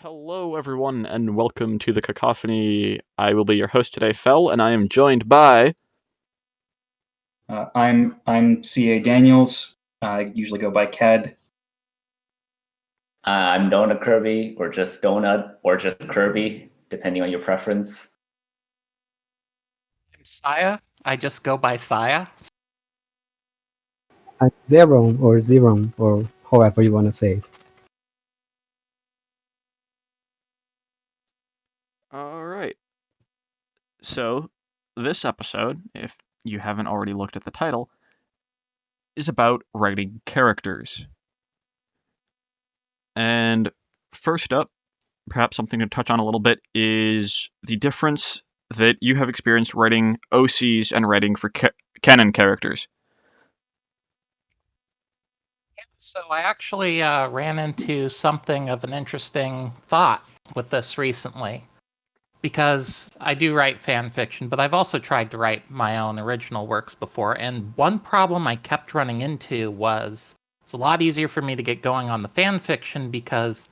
Hello, everyone, and welcome to the Cacawphony. I will be your host today, Fel, and I am joined by. I'm Psiah Daniels. I usually go by Cad. I'm Donut Kirby, or just Donut, or just Kirby, depending on your preference. I'm Psiah. I just go by Psiah. Zeroan or Zeroan or however you want to say it. All right. So, this episode, if you haven't already looked at the title, is about writing characters. And first up, perhaps something to touch on a little bit is the difference that you have experienced writing OCs and writing for canon characters. So I actually ran into something of an interesting thought with this recently. Because I do write fan fiction, but I've also tried to write my own original works before. And one problem I kept running into was it's a lot easier for me to get going on the fan fiction because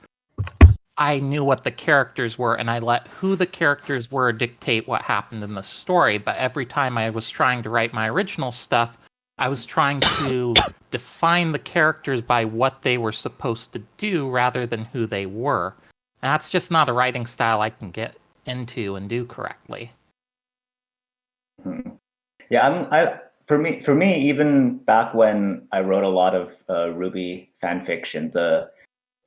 I knew what the characters were and I let who the characters were dictate what happened in the story. But every time I was trying to write my original stuff, I was trying to define the characters by what they were supposed to do rather than who they were. And that's just not a writing style I can get into and do correctly. Yeah, for me, even back when I wrote a lot of RWBY fan fiction, the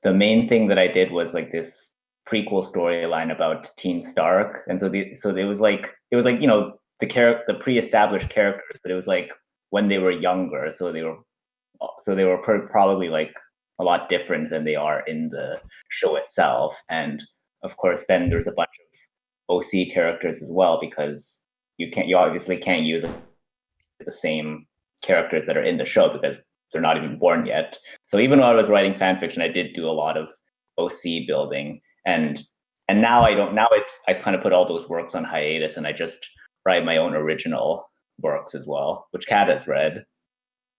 main thing that I did was like this prequel storyline about Teen Stark, and so it was like the pre-established characters, but it was like when they were younger, so they were probably like a lot different than they are in the show itself, and of course then there's a bunch of OC characters as well because you obviously can't use the same characters that are in the show because they're not even born yet. So even when I was writing fan fiction, I did do a lot of OC building, and now I don't. Now I kind of put all those works on hiatus, and I just write my own original works as well, which Kat has read,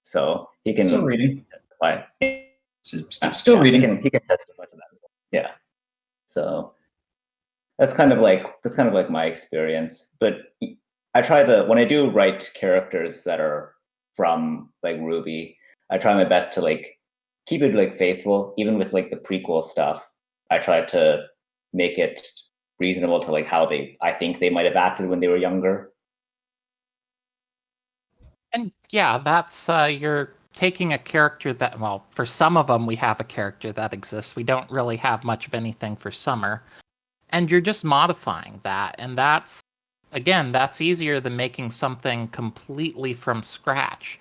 so he can Still reading. testify. Still reading. He can testify to that as well. Yeah. So that's kind of like my experience. But I try to, when I do write characters that are from like RWBY, I try my best to like keep it like faithful, even with like the prequel stuff. I try to make it reasonable to like how I think they might have acted when they were younger. And yeah, that's you're taking a character that, well, for some of them we have a character that exists. We don't really have much of anything for Summer. And you're just modifying that. And that's easier than making something completely from scratch.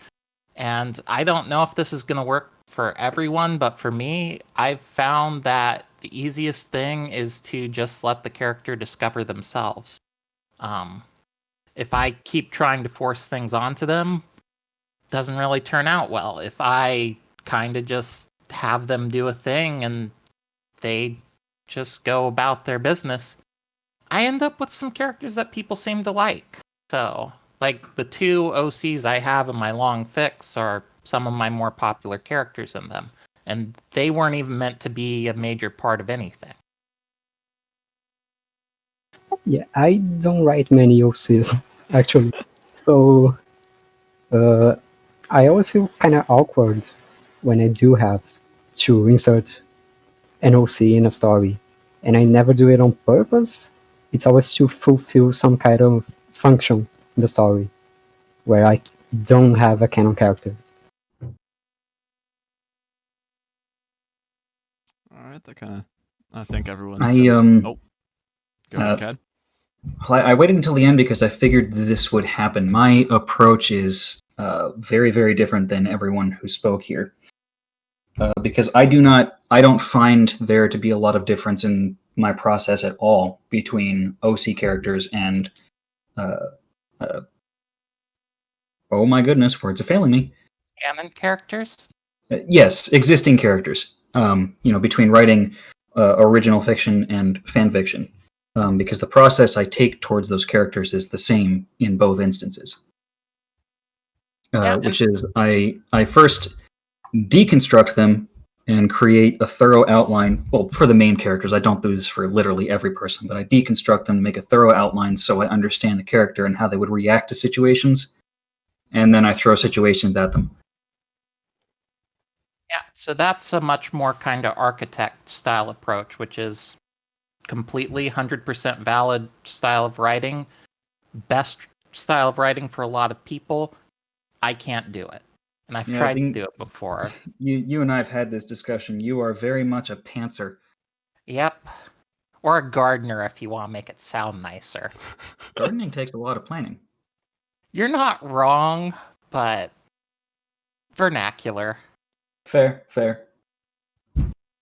And I don't know if this is going to work for everyone, but for me, I've found that the easiest thing is to just let the character discover themselves. If I keep trying to force things onto them, it doesn't really turn out well. If I kind of just have them do a thing and they just go about their business, I end up with some characters that people seem to like. So, like the two OCs I have in my long fix are some of my more popular characters in them, and they weren't even meant to be a major part of anything. Yeah, I don't write many OCs, actually. So, I always feel kind of awkward when I do have to insert an OC in a story. And I never do it on purpose. It's always to fulfill some kind of function in the story where I don't have a canon character. All right, that kind of. I think everyone's. Go ahead, Cad. I waited until the end because I figured this would happen. My approach is very, very different than everyone who spoke here. Because I don't find there to be a lot of difference in my process at all between OC characters and oh my goodness, words are failing me. Canon characters? Yes, existing characters. Between writing original fiction and fan fiction, because the process I take towards those characters is the same in both instances. Which is I first deconstruct them and create a thorough outline. Well, for the main characters, I don't do this for literally every person, but I deconstruct them, make a thorough outline so I understand the character and how they would react to situations, and then I throw situations at them. Yeah, so that's a much more kind of architect style approach, which is completely 100% valid style of writing. Best style of writing for a lot of people. I can't do it. And I've Yeah, tried to do it before. You and I have had this discussion. You are very much a pantser. Yep. Or a gardener if you want to make it sound nicer. Gardening takes a lot of planning. You're not wrong, but vernacular. Fair.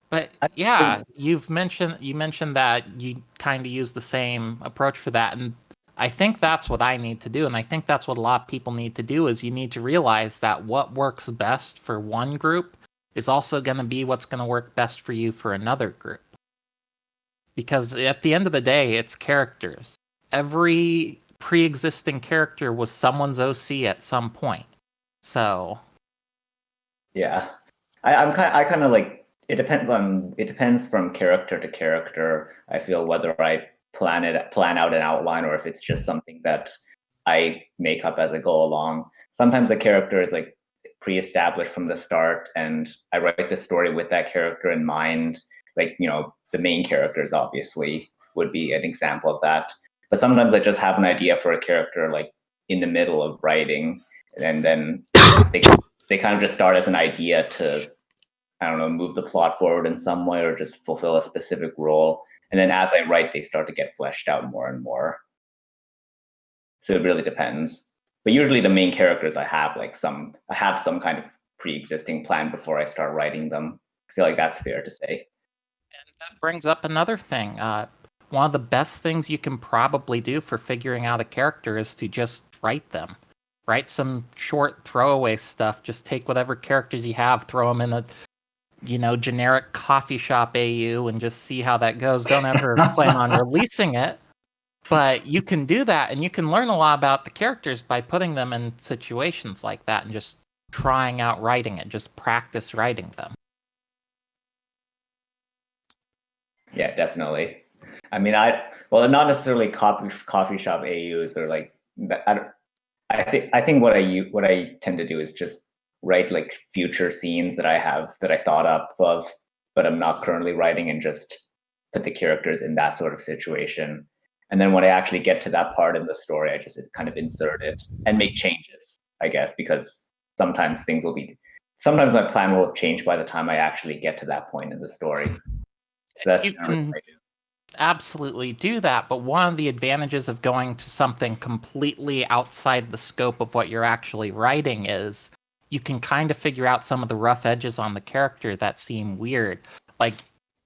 But yeah, you mentioned that you kind of use the same approach for that, and I think that's what I need to do, and I think that's what a lot of people need to do is you need to realize that what works best for one group is also going to be what's going to work best for you for another group. Because at the end of the day, it's characters. Every pre-existing character was someone's OC at some point. So Yeah, I kind of like it depends from character to character. I feel whether I plan out an outline or if it's just something that I make up as I go along. Sometimes a character is like pre-established from the start, and I write the story with that character in mind. Like, you know, the main characters obviously would be an example of that. But sometimes I just have an idea for a character like in the middle of writing, and then they kind of just start as an idea to, I don't know, move the plot forward in some way or just fulfill a specific role. And then as I write, they start to get fleshed out more and more. So it really depends. But usually the main characters I have some kind of pre-existing plan before I start writing them. I feel like that's fair to say. and that brings up another thing. One of the best things you can probably do for figuring out a character is to just write them. Write some short throwaway stuff. Just take whatever characters you have, throw them in a generic coffee shop AU and just see how that goes. Don't ever plan on releasing it. But you can do that, and you can learn a lot about the characters by putting them in situations like that and just trying out writing it. Just practice writing them. Yeah, definitely. I mean, not necessarily coffee shop AUs or like that. I think what I tend to do is just write like future scenes that I have that I thought up of, but I'm not currently writing, and just put the characters in that sort of situation. And then when I actually get to that part in the story, I just kind of insert it and make changes, I guess, because sometimes sometimes my plan will have changed by the time I actually get to that point in the story. That's You generally can what I do. absolutely do that, but one of the advantages of going to something completely outside the scope of what you're actually writing is you can kind of figure out some of the rough edges on the character that seem weird. Like,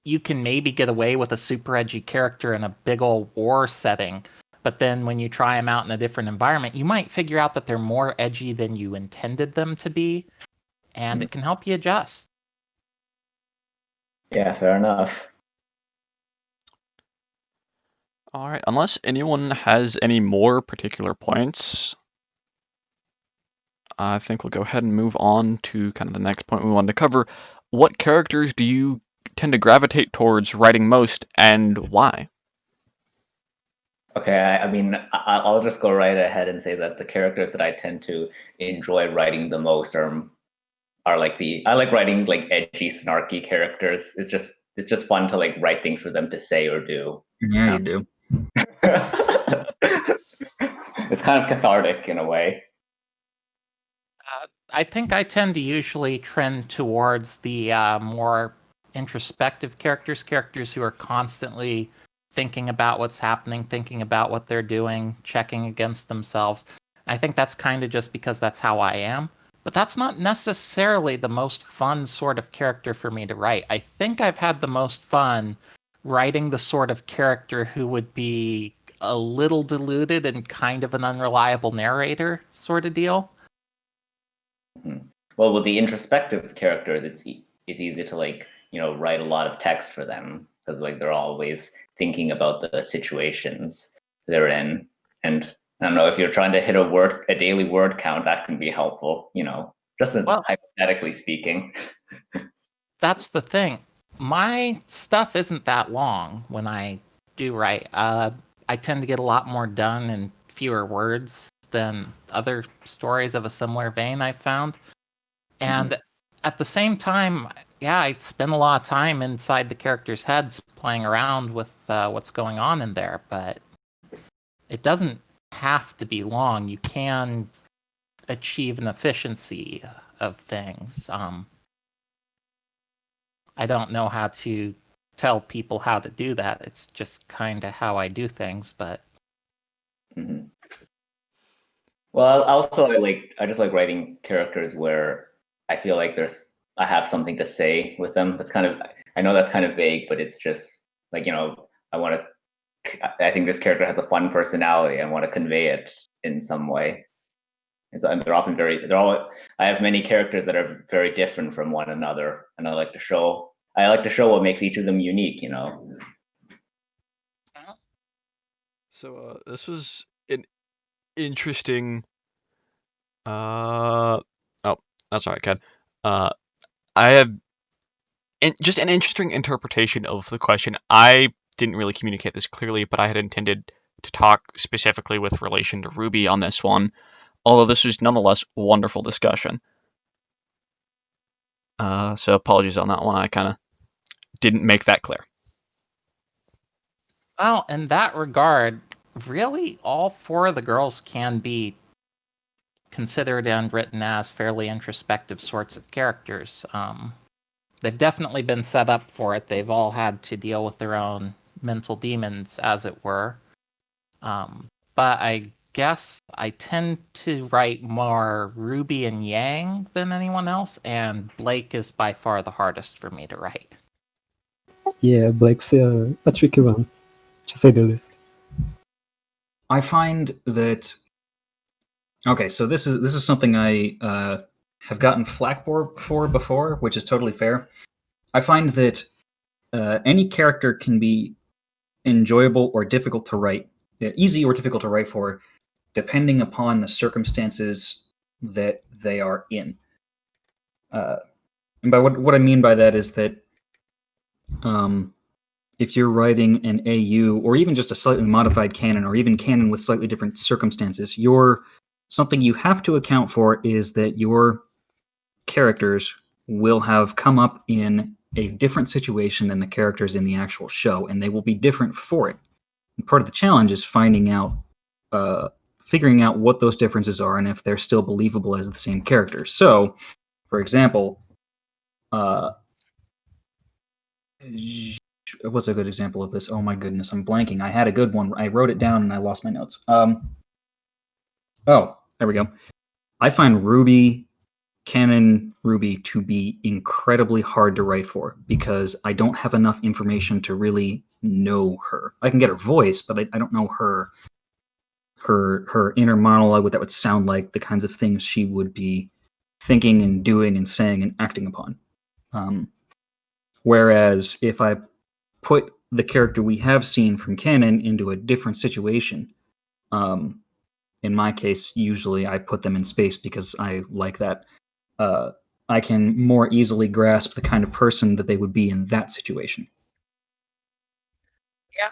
you can maybe get away with a super edgy character in a big old war setting, but then when you try them out in a different environment, you might figure out that they're more edgy than you intended them to be, and it can help you adjust. Yeah, fair enough. All right, unless anyone has any more particular points, I think we'll go ahead and move on to kind of the next point we wanted to cover. What characters do you tend to gravitate towards writing most, and why? Okay, I mean, I'll just go right ahead and say that the characters that I tend to enjoy writing the most are like I like writing like edgy, snarky characters. It's just fun to like write things for them to say or do. Yeah, you do. It's kind of cathartic in a way. I think I tend to usually trend towards the more introspective characters who are constantly thinking about what's happening, thinking about what they're doing, checking against themselves. I think that's kind of just because that's how I am. But that's not necessarily the most fun sort of character for me to write. I think I've had the most fun writing the sort of character who would be a little deluded and kind of an unreliable narrator sort of deal. Well, with the introspective characters, it's easy to like, write a lot of text for them because like they're always thinking about the situations they're in. And I don't know, if you're trying to hit a daily word count, that can be helpful, just as Well, hypothetically speaking. that's the thing. My stuff isn't that long when I do write. I tend to get a lot more done in fewer words than other stories of a similar vein I've found. And at the same time, yeah, I spend a lot of time inside the characters' heads playing around with what's going on in there, but it doesn't have to be long. You can achieve an efficiency of things. I don't know how to tell people how to do that. It's just kind of how I do things, but Mhm. Well, also I just like writing characters where I feel like I have something to say with them. That's kind of, I know that's kind of vague, but it's just like, I think this character has a fun personality. I want to convey it in some way. And they're often I have many characters that are very different from one another, and I like to show what makes each of them unique, So this was an interesting. Oh, that's all right, Ken. I have just an interesting interpretation of the question. I didn't really communicate this clearly, but I had intended to talk specifically with relation to RWBY on this one. Although this was nonetheless a wonderful discussion. So apologies on that one. I kind of didn't make that clear. well, in that regard, really all four of the girls can be considered and written as fairly introspective sorts of characters. They've definitely been set up for it. They've all had to deal with their own mental demons, as it were. But I guess I tend to write more Ruby and Yang than anyone else, and Blake is by far the hardest for me to write. Yeah, Blake's a tricky one, to say the least. I find that okay, so this is something I have gotten flack for before, which is totally fair. I find that any character can be enjoyable or difficult to write, easy or difficult to write for, depending upon the circumstances that they are in. And by what I mean by that is that if you're writing an AU or even just a slightly modified canon or even canon with slightly different circumstances, something you have to account for is that your characters will have come up in a different situation than the characters in the actual show, and they will be different for it. And part of the challenge is figuring out what those differences are and if they're still believable as the same character. So, for example, what's a good example of this? Oh my goodness, I'm blanking. I had a good one. I wrote it down and I lost my notes. Oh, there we go. I find canon RWBY to be incredibly hard to write for because I don't have enough information to really know her. I can get her voice, but I don't know her inner monologue, what that would sound like, the kinds of things she would be thinking and doing and saying and acting upon. Whereas if I put the character we have seen from canon into a different situation, in my case, usually I put them in space because I like that. I can more easily grasp the kind of person that they would be in that situation. Yeah,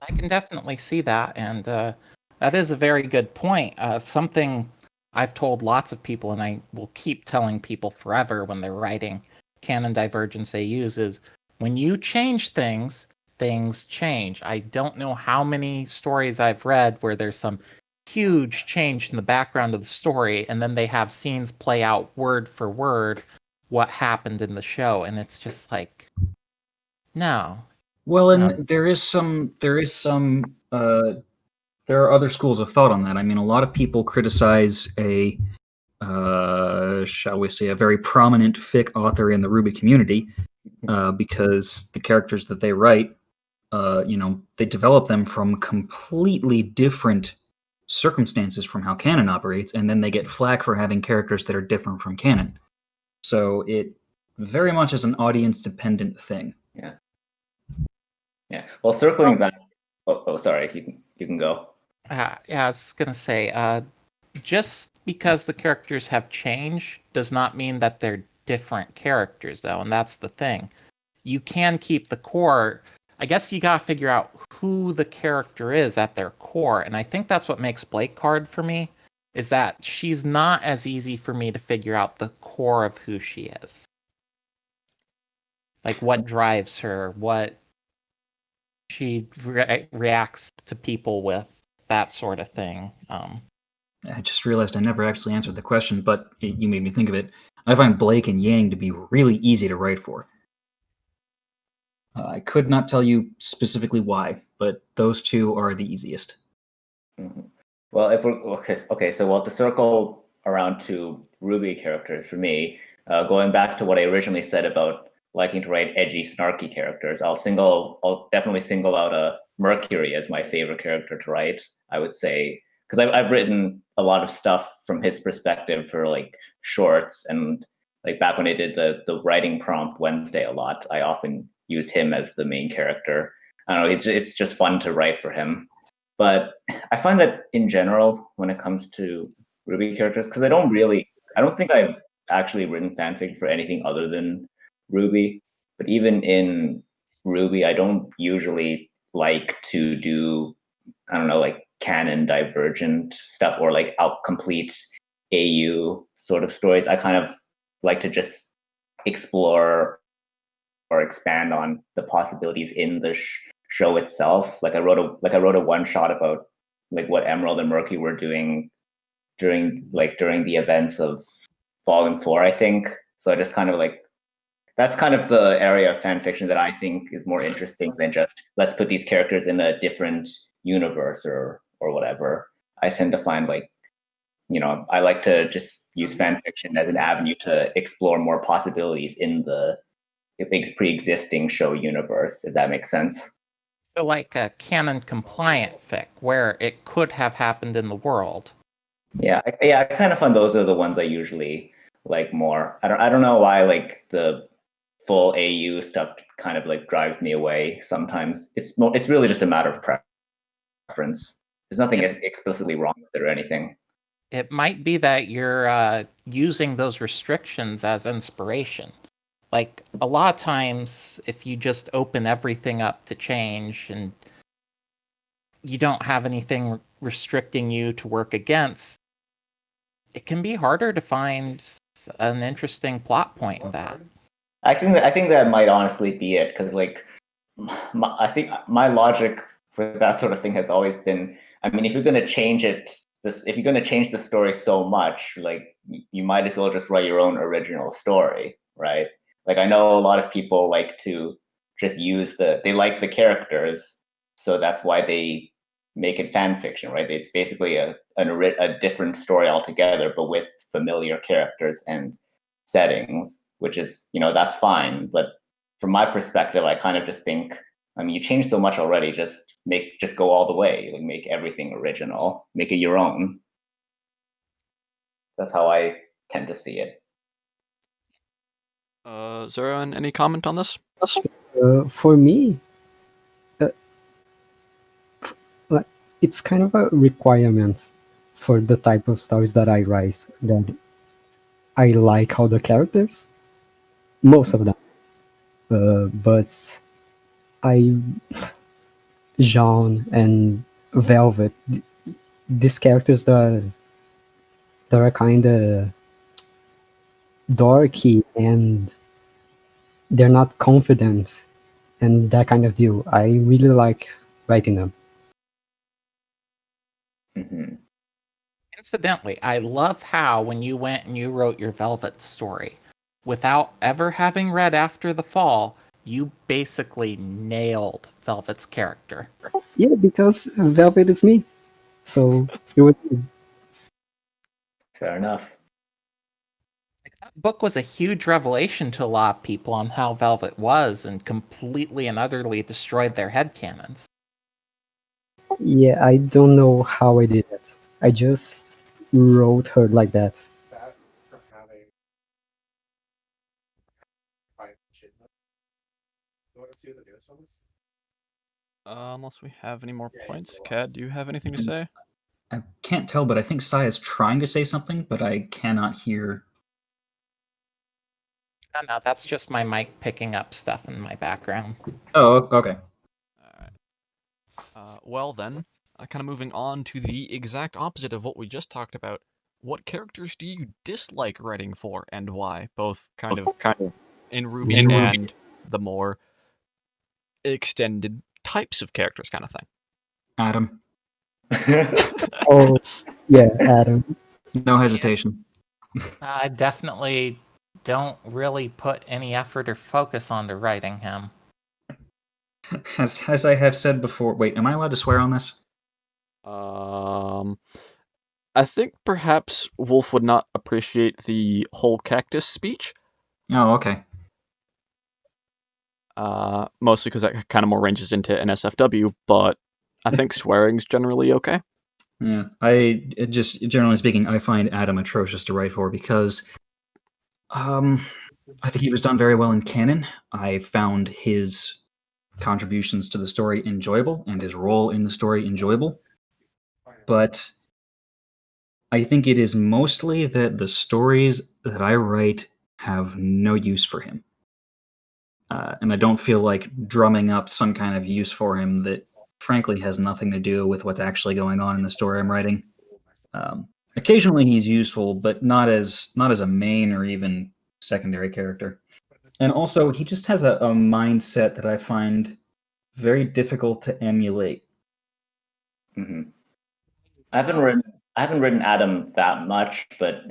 I can definitely see that, and that is a very good point. Something I've told lots of people, and I will keep telling people forever when they're writing canon divergence AUs is when you change things, things change. I don't know how many stories I've read where there's some huge change in the background of the story, and then they have scenes play out word for word what happened in the show, and it's just like, no. Well, and there are other schools of thought on that. I mean, a lot of people criticize shall we say, a very prominent fic author in the RWBY community because the characters that they write, they develop them from completely different circumstances from how canon operates, and then they get flack for having characters that are different from canon. So it very much is an audience-dependent thing. Yeah. Yeah. Well, circling back. Oh, sorry. You can go. Yeah, I was gonna say, just because the characters have changed does not mean that they're different characters, though, and that's the thing. You can keep the core. I guess you gotta figure out who the character is at their core, and I think that's what makes Blake hard for me, is that she's not as easy for me to figure out the core of who she is. Like, what drives her, what she reacts to people with, that sort of thing. I just realized I never actually answered the question, but you made me think of it. I find Blake and Yang to be really easy to write for. I could not tell you specifically why, but those two are the easiest. Mm-hmm. Well, if we're okay, so well, to circle around to RWBY characters for me, going back to what I originally said about liking to write edgy, snarky characters, I'll definitely single out Mercury as my favorite character to write. I would say because I've written a lot of stuff from his perspective for like shorts, and like back when I did the writing prompt Wednesday a lot, I often used him as the main character. I don't know, it's just fun to write for him. But I find that in general, when it comes to RWBY characters, because I don't think I've actually written fanfic for anything other than RWBY. But even in RWBY, I don't usually like to do, I don't know, like canon divergent stuff or like out complete AU sort of stories. I kind of like to just explore or expand on the possibilities in the show itself. Like I wrote a one shot about like what Emerald and Murky were doing during the events of Fallen 4, I think. So I just kind of like that's kind of the area of fan fiction that I think is more interesting than just let's put these characters in a different universe or whatever. I tend to find like, I like to just use fan fiction as an avenue to explore more possibilities in the pre-existing show universe, if that makes sense. So like a canon compliant fic, where it could have happened in the world. Yeah, I kind of find those are the ones I usually like more. I don't know why like the full AU stuff kind of like drives me away sometimes. It's really just a matter of preference. There's nothing explicitly wrong with it or anything. It might be that you're using those restrictions as inspiration. Like, a lot of times, if you just open everything up to change and you don't have anything restricting you to work against, it can be harder to find an interesting plot point in that. I think that might honestly be it, because like I think my logic for that sort of thing has always been, I mean, if you're going to change the story so much, like you might as well just write your own original story, right? Like I know a lot of people like to just they like the characters, so that's why they make it fan fiction, right? It's basically a different story altogether, but with familiar characters and settings, which is, that's fine. But from my perspective, I kind of just think, I mean, you changed so much already. Just go all the way. Like make everything original. Make it your own. That's how I tend to see it. Zeroan, any comment on this? For me, like, it's kind of a requirement for the type of stories that I write, that I like all the characters, most of them. But Jean and Velvet, these characters that are kind of dorky and they're not confident and that kind of deal. I really like writing them. Mm-hmm. Incidentally, I love how when you went and you wrote your Velvet story, without ever having read After the Fall, you basically nailed Velvet's character. Yeah, because Velvet is me. So it would. Fair enough. That book was a huge revelation to a lot of people on how Velvet was, and completely and utterly destroyed their headcanons. Yeah, I don't know how I did it. I just wrote her like that. Unless we have any more points. Cad, do you have anything to say? I can't tell, but I think Psiah is trying to say something, but I cannot hear No, that's just my mic picking up stuff in my background. Oh, okay. Well then, kind of moving on to the exact opposite of what we just talked about. What characters do you dislike writing for, and why? Both kind of in RWBY and the more extended types of characters, kind of thing. Adam, Oh, yeah, Adam. no hesitation. I definitely don't really put any effort or focus onto writing him. As I have said before, wait, am I allowed to swear on this? I think perhaps Wolf would not appreciate the whole cactus speech, Oh, okay. mostly because that kind of more ranges into NSFW, but I think swearing's generally okay. Yeah, just generally speaking, I find Adam atrocious to write for because, I think he was done very well in canon. I found his contributions to the story enjoyable and his role in the story enjoyable, but I think it is mostly that the stories that I write have no use for him. And I don't feel like drumming up some kind of use for him that frankly has nothing to do with what's actually going on in the story I'm writing. Occasionally he's useful, but not as a main or even secondary character. And also, he just has a mindset that I find very difficult to emulate. Hmm. I haven't written Adam that much, but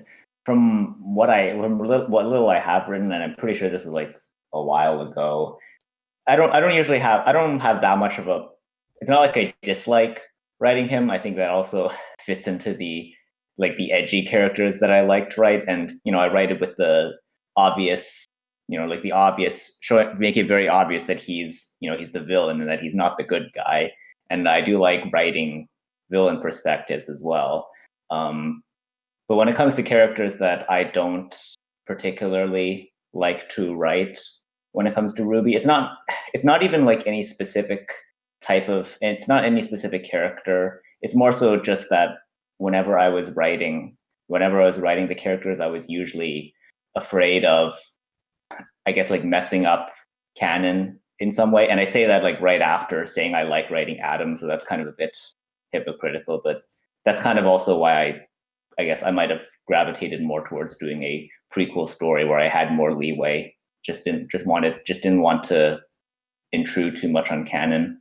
from what little I have written, and I'm pretty sure this was like a while ago. I don't have that much of a. It's not like I dislike writing him. I think that also fits into the the edgy characters that I like to write, and I write it with the obvious, like the obvious, make it very obvious that he's the villain and that he's not the good guy. And I do like writing villain perspectives as well. But when it comes to characters that I don't particularly like to write, when it comes to RWBY, it's not even like any specific it's not any specific character. It's more so just that whenever I was writing the characters, I was usually afraid of, I guess, like messing up canon in some way. And I say that like right after saying I like writing Adam, so that's kind of a bit hypocritical, but that's kind of also why I guess I might have gravitated more towards doing a prequel story where I had more leeway. Just didn't want to intrude too much on canon.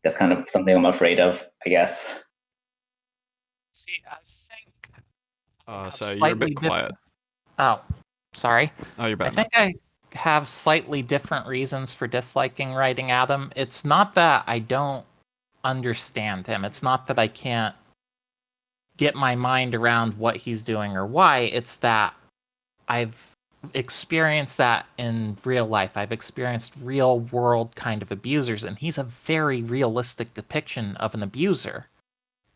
That's kind of something I'm afraid of, I guess. See, I think So you're a bit quiet. Oh, sorry. Oh, you're I bad. think I have slightly different reasons for disliking writing Adam. It's not that I don't understand him. It's not that I can't get my mind around what he's doing or why. It's that I've experienced that in real life. I've experienced real world kind of abusers, and he's a very realistic depiction of an abuser.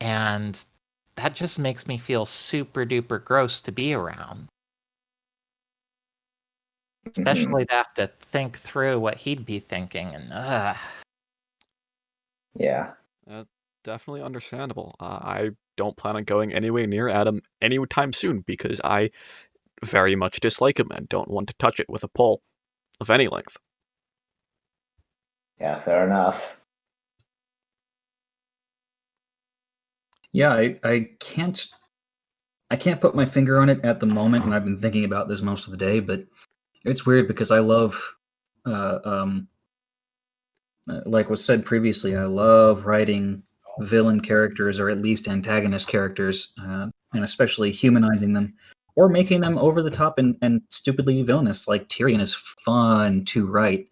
And that just makes me feel super duper gross to be around. Especially to have to think through what he'd be thinking, and Yeah. Definitely understandable. I don't plan on going anywhere near Adam anytime soon because I very much dislike him and don't want to touch it with a pole of any length. Yeah, fair enough. Yeah, I can't put my finger on it at the moment, and I've been thinking about this most of the day. But it's weird because I love, like was said previously, I love writing villain characters or at least antagonist characters, and especially humanizing them or making them over the top and stupidly villainous. Like Tyrion is fun to write,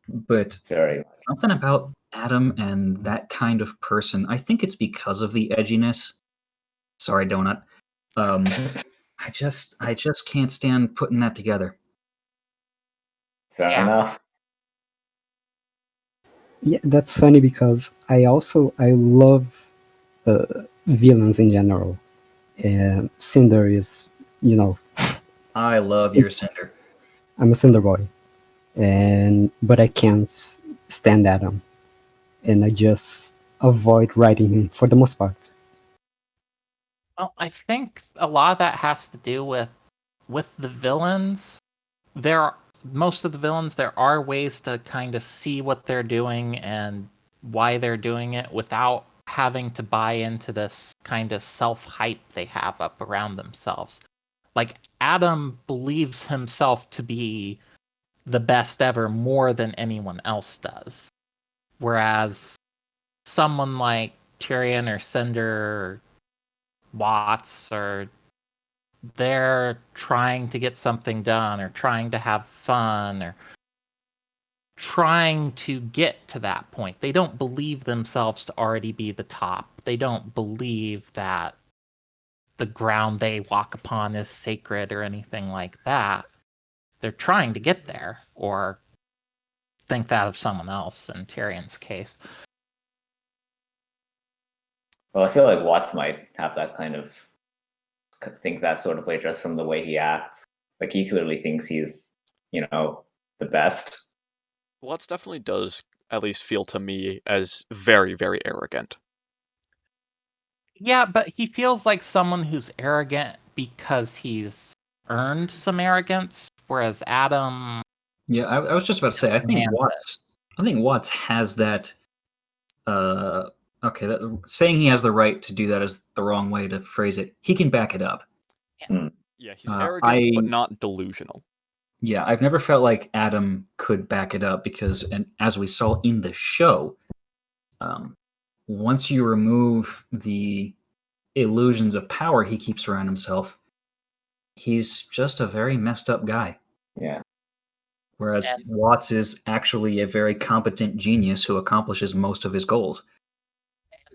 but Very. something about Adam and that kind of person. I think it's because of the edginess. Sorry, Donut. I just can't stand putting that together. Fair Yeah. enough. Yeah, that's funny because I love villains in general. Cinder is, I love your Cinder. I'm a Cinder boy, but I can't stand Adam, and I just avoid writing him for the most part. well, I think a lot of that has to do with with the villains, most of the villains, there are ways to kind of see what they're doing and why they're doing it without having to buy into this kind of self-hype they have up around themselves. Like, Adam believes himself to be the best ever more than anyone else does. Whereas someone like Tyrion or Cinder or Watts, or they're trying to get something done or trying to have fun or trying to get to that point. They don't believe themselves to already be the top. They don't believe that the ground they walk upon is sacred or anything like that. They're trying to get there, or think that of someone else in Tyrion's case. Well, I feel like Watts might have that kind of think that sort of way just from the way he acts. Like he clearly thinks he's, the best. Watts definitely does at least feel to me as very, very arrogant. Yeah, but he feels like someone who's arrogant because he's earned some arrogance, whereas Adam. Yeah, I was just about to say, I think demands Watts has that. Okay, saying he has the right to do that is the wrong way to phrase it. He can back it up. Yeah, he's arrogant, but I not delusional. Yeah, I've never felt like Adam could back it up because, and as we saw in the show, once you remove the illusions of power he keeps around himself, he's just a very messed up guy. Yeah. Whereas Watts is actually a very competent genius who accomplishes most of his goals.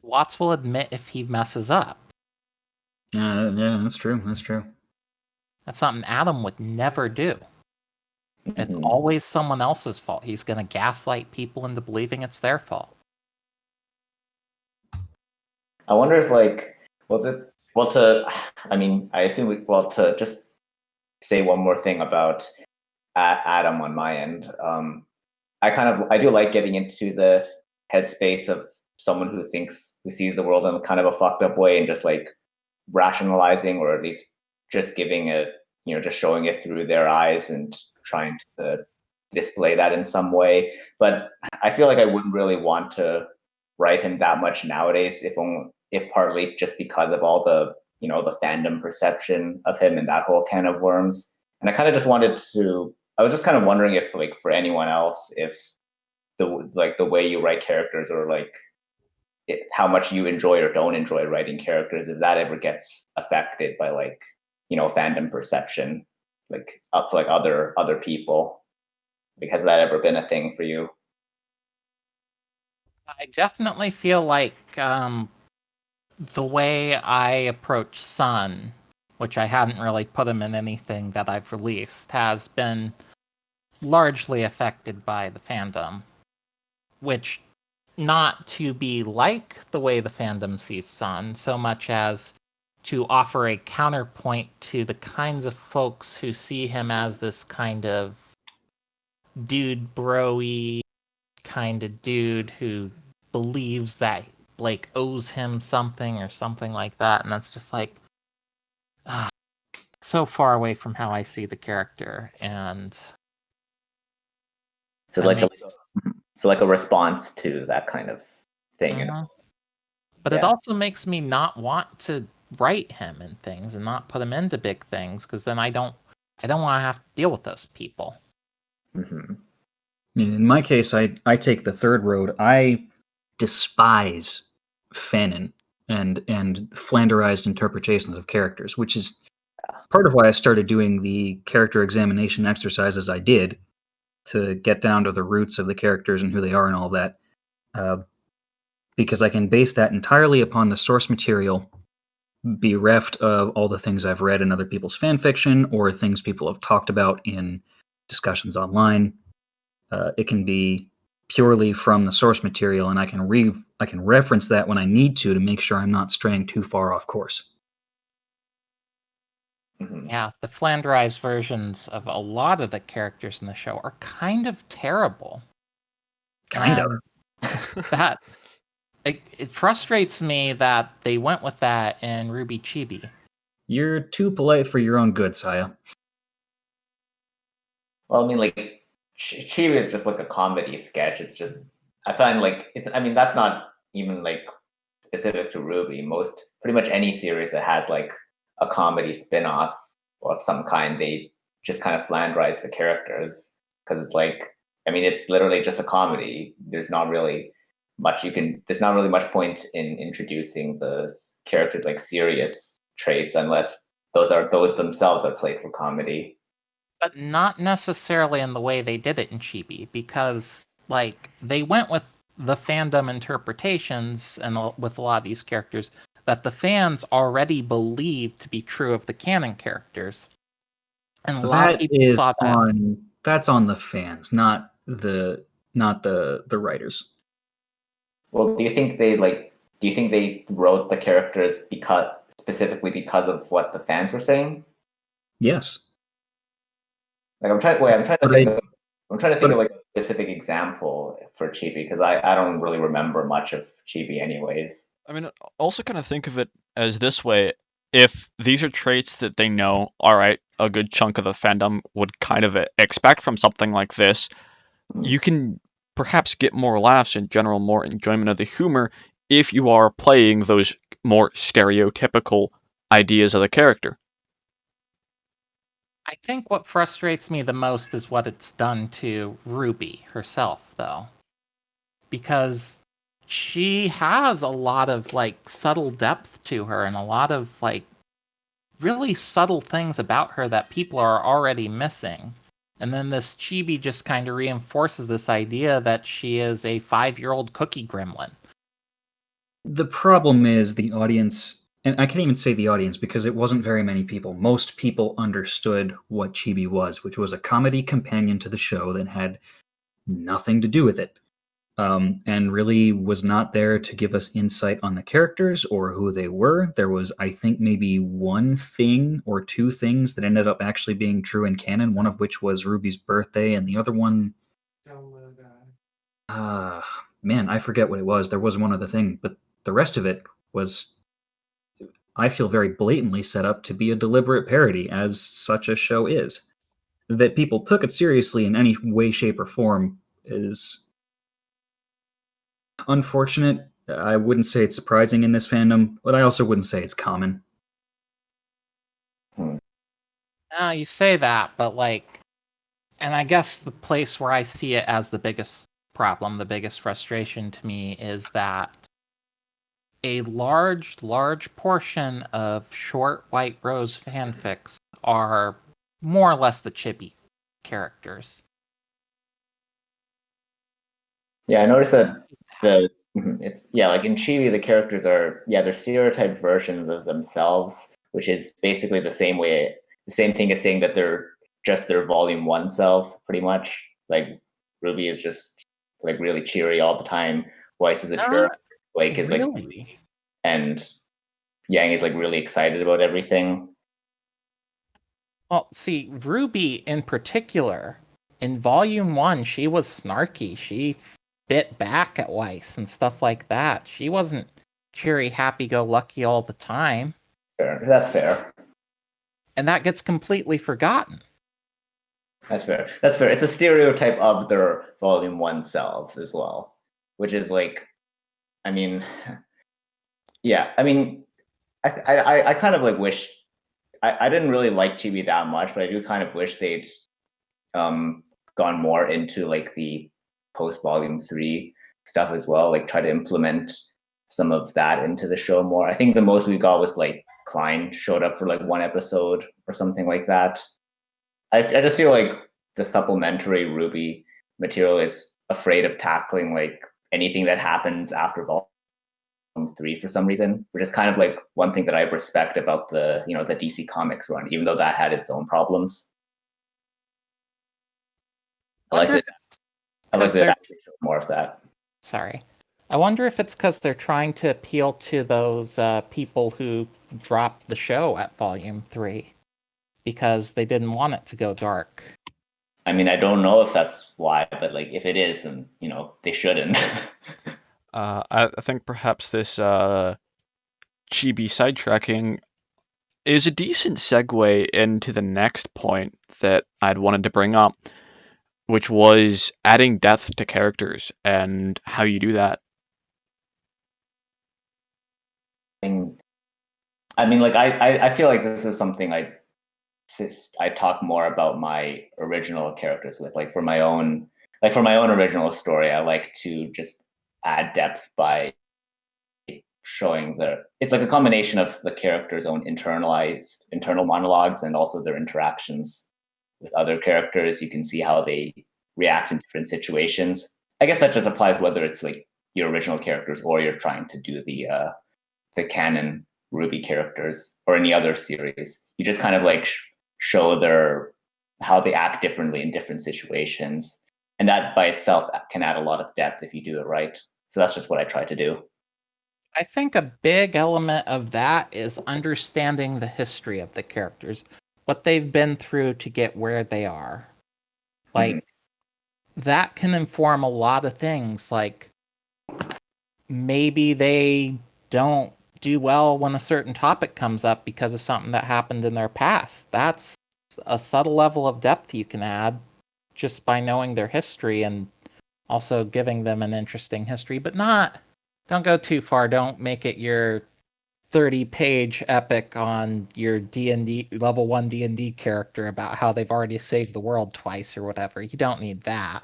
Watts will admit if he messes up. Yeah, that's true. That's true. That's something Adam would never do. It's always someone else's fault. He's going to gaslight people into believing it's their fault. I wonder if, to just say one more thing about Adam on my end. I do like getting into the headspace of someone who sees the world in kind of a fucked up way and just like rationalizing, or at least just giving it, just showing it through their eyes and trying to display that in some way. But I feel like I wouldn't really want to write him that much nowadays, if partly just because of all the the fandom perception of him and that whole can of worms. And I was just kind of wondering if, like, for anyone else, if the way you write characters, or like how much you enjoy or don't enjoy writing characters, if that ever gets affected by, like, fandom perception, like up like other people. Like, has that ever been a thing for you? I definitely feel like the way I approach Sun, which I hadn't really put him in anything that I've released, has been largely affected by the fandom. Which, not to be like the way the fandom sees Sun, so much as to offer a counterpoint to the kinds of folks who see him as this kind of dude bro-y kind of dude who believes that Blake owes him something or something like that, and that's just like so far away from how I see the character. And So like a response to that kind of thing. But it also makes me not want to write him in things and not put him into big things, because then I don't want to have to deal with those people. In my case, I take the third road. I despise fanon and flanderized interpretations of characters, which is part of why I started doing the character examination exercises I did, to get down to the roots of the characters and who they are and all that. Because I can base that entirely upon the source material, bereft of all the things I've read in other people's fan fiction or things people have talked about in discussions online. It can be purely from the source material, and I can reference that when I need to make sure I'm not straying too far off course. Yeah, the flanderized versions of a lot of the characters in the show are kind of terrible. Kind of. That it frustrates me that they went with that in RWBY Chibi. You're too polite for your own good, Psiah. Well, I mean, like Chibi is just like a comedy sketch. It's just I find like it's. I mean, that's not even like specific to RWBY. Most pretty much any series that has like a comedy spin-off of some kind, they just kind of flanderize the characters because it's like I mean, it's literally just a comedy. There's not really much you can. There's not really much point in introducing the characters like serious traits unless those themselves are played for comedy. But not necessarily in the way they did it in Chibi, because like they went with the fandom interpretations and with a lot of these characters that the fans already believed to be true of the canon characters, and a lot of people saw that. That's on the fans, not the writers. Well, do you think they wrote the characters specifically because of what the fans were saying? Yes. Like I'm trying to But think I- of like a specific example for Chibi because I don't really remember much of Chibi anyways. I mean, also kind of think of it as this way. If these are traits that they know, all right, a good chunk of the fandom would kind of expect from something like this, you can perhaps get more laughs in general, more enjoyment of the humor if you are playing those more stereotypical ideas of the character. I think what frustrates me the most is what it's done to RWBY herself, though, because she has a lot of like subtle depth to her and a lot of like really subtle things about her that people are already missing. And then this chibi just kind of reinforces this idea that she is a 5-year-old cookie gremlin. The problem is the audience, and I can't even say the audience because it wasn't very many people. Most people understood what Chibi was, which was a comedy companion to the show that had nothing to do with it. And really was not there to give us insight on the characters or who they were. There was, I think, maybe one thing or two things that ended up actually being true in canon, one of which was Ruby's birthday, and the other one. Man, I forget what it was. There was one other thing, but the rest of it was, I feel, very blatantly set up to be a deliberate parody, as such a show is. That people took it seriously in any way, shape, or form is unfortunate. I wouldn't say it's surprising in this fandom, but I also wouldn't say it's common. You say that, but like, and I guess the place where I see it as the biggest problem, the biggest frustration to me is that a large portion of short White Rose fanfics are more or less the chibi characters. Yeah, I noticed that it's like in Chibi the characters are they're stereotyped versions of themselves, which is basically the same thing as saying that they're just their volume 1 selves pretty much. Like Ruby is just like really cheery all the time. Weiss is a jerk. Blake is really? and Yang is like really excited about everything. Well, see, Ruby in particular, in Volume 1, she was snarky. She bit back at Weiss and stuff like that. She wasn't cheery, happy-go-lucky all the time. Fair. That's fair. And that gets completely forgotten. That's fair. That's fair. It's a stereotype of their volume 1 selves as well, which is like, I mean, yeah, I mean, I kind of like wish I didn't really like Chibi that much, but I do kind of wish they'd gone more into like the post volume 3 stuff as well, like try to implement some of that into the show more. I think the most we got was like Klein showed up for like one episode or something like that. I just feel like the supplementary RWBY material is afraid of tackling like anything that happens after volume 3 for some reason, which is kind of like one thing that I respect about the the DC Comics run, even though that had its own problems. I like that actually show more of that. Sorry. I wonder if it's because they're trying to appeal to those people who dropped the show at Volume 3 because they didn't want it to go dark. I mean, I don't know if that's why, but like if it is, then they shouldn't. I think perhaps this chibi sidetracking is a decent segue into the next point that I'd wanted to bring up, which was adding depth to characters and how you do that. And I mean, like I feel like this is something I talk more about my original characters with. Like for my own original story, I like to just add depth by showing it's like a combination of the character's own internal monologues and also their interactions with other characters. You can see how they react in different situations. I guess that just applies whether it's like your original characters or you're trying to do the canon RWBY characters or any other series. You just kind of like show how they act differently in different situations, and that by itself can add a lot of depth if you do it right. So that's just what I try to do. I think a big element of that is understanding the history of the characters, what they've been through to get where they are. Like, that can inform a lot of things. Like, maybe they don't do well when a certain topic comes up because of something that happened in their past. That's a subtle level of depth you can add just by knowing their history and also giving them an interesting history, but don't go too far. Don't make it your 30-page epic on your D&D level 1 D&D character about how they've already saved the world twice or whatever. You don't need that.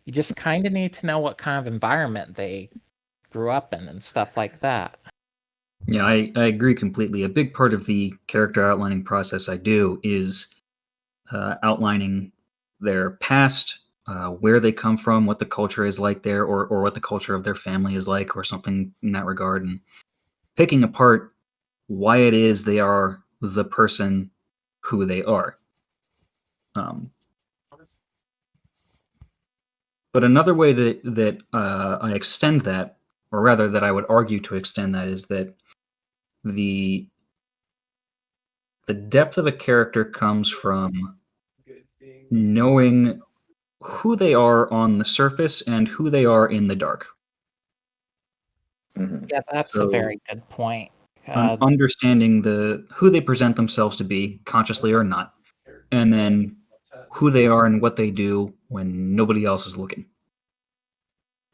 You just kind of need to know what kind of environment they grew up in and stuff like that. Yeah, I agree completely. A big part of the character outlining process I do is outlining their past, where they come from, what the culture is like there, or what the culture of their family is like, or something in that regard, and picking apart why it is they are the person who they are. But another way that I extend that, or rather that I would argue to extend that, is that the depth of a character comes from knowing who they are on the surface and who they are in the dark. Yeah, that's a very good point. Understanding who they present themselves to be, consciously or not, and then who they are and what they do when nobody else is looking.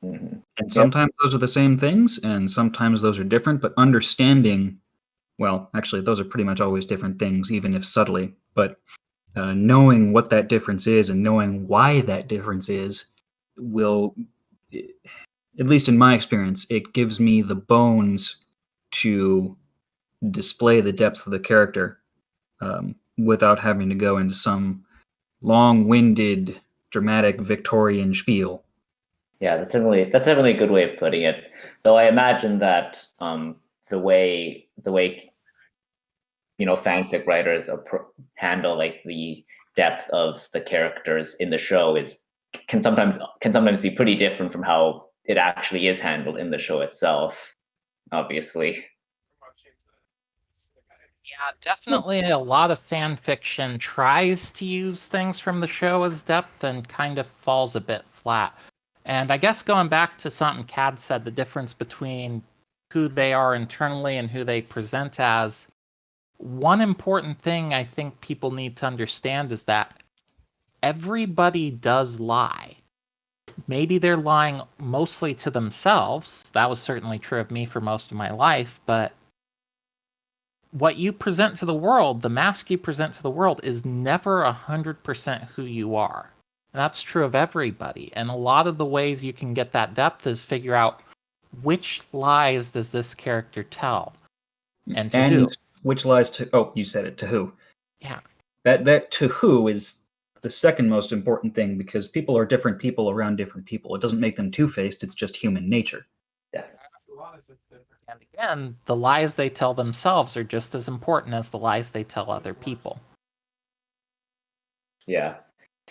And sometimes those are the same things, and sometimes those are different, but understanding, well, actually, those are pretty much always different things, even if subtly, but knowing what that difference is and knowing why that difference is will, at least in my experience, it gives me the bones to display the depth of the character without having to go into some long-winded, dramatic Victorian spiel. Yeah, that's definitely a good way of putting it. Though I imagine that the way fanfic writers handle like the depth of the characters in the show can sometimes be pretty different from how it actually is handled in the show itself. Obviously. Yeah, definitely a lot of fan fiction tries to use things from the show as depth and kind of falls a bit flat. And I guess going back to something Cad said, the difference between who they are internally and who they present as, one important thing I think people need to understand is that everybody does lie. Maybe they're lying mostly to themselves. That was certainly true of me for most of my life, but what you present to the world, the mask you present to the world, is never 100% who you are. And that's true of everybody. And a lot of the ways you can get that depth is figure out which lies does this character tell, and to who. Which lies to? Oh, you said it. To who? Yeah. That to who is the second most important thing, because people are different people around different people. It doesn't make them two-faced. It's just human nature. Yeah. And again, the lies they tell themselves are just as important as the lies they tell other people. Yeah,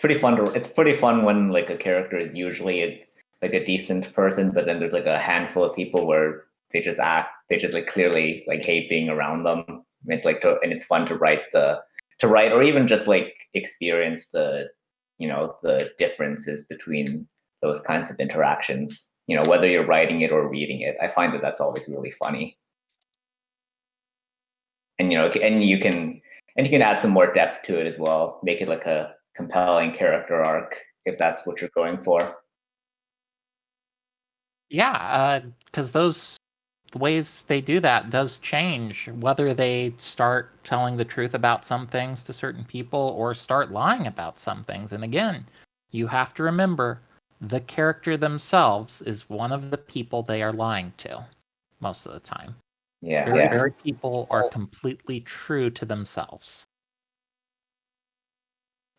it's pretty fun when like a character is usually like a decent person, but then there's like a handful of people where they just like clearly like hate being around them. And it's like and it's fun to write or even just like experience the the differences between those kinds of interactions. Whether you're writing it or reading it, I find that that's always really funny. and you can add some more depth to it as well, make it like a compelling character arc if that's what you're going for. Yeah, because those ways they do that does change, whether they start telling the truth about some things to certain people or start lying about some things. And again, you have to remember the character themselves is one of the people they are lying to most of the time. Yeah, Very people are completely true to themselves.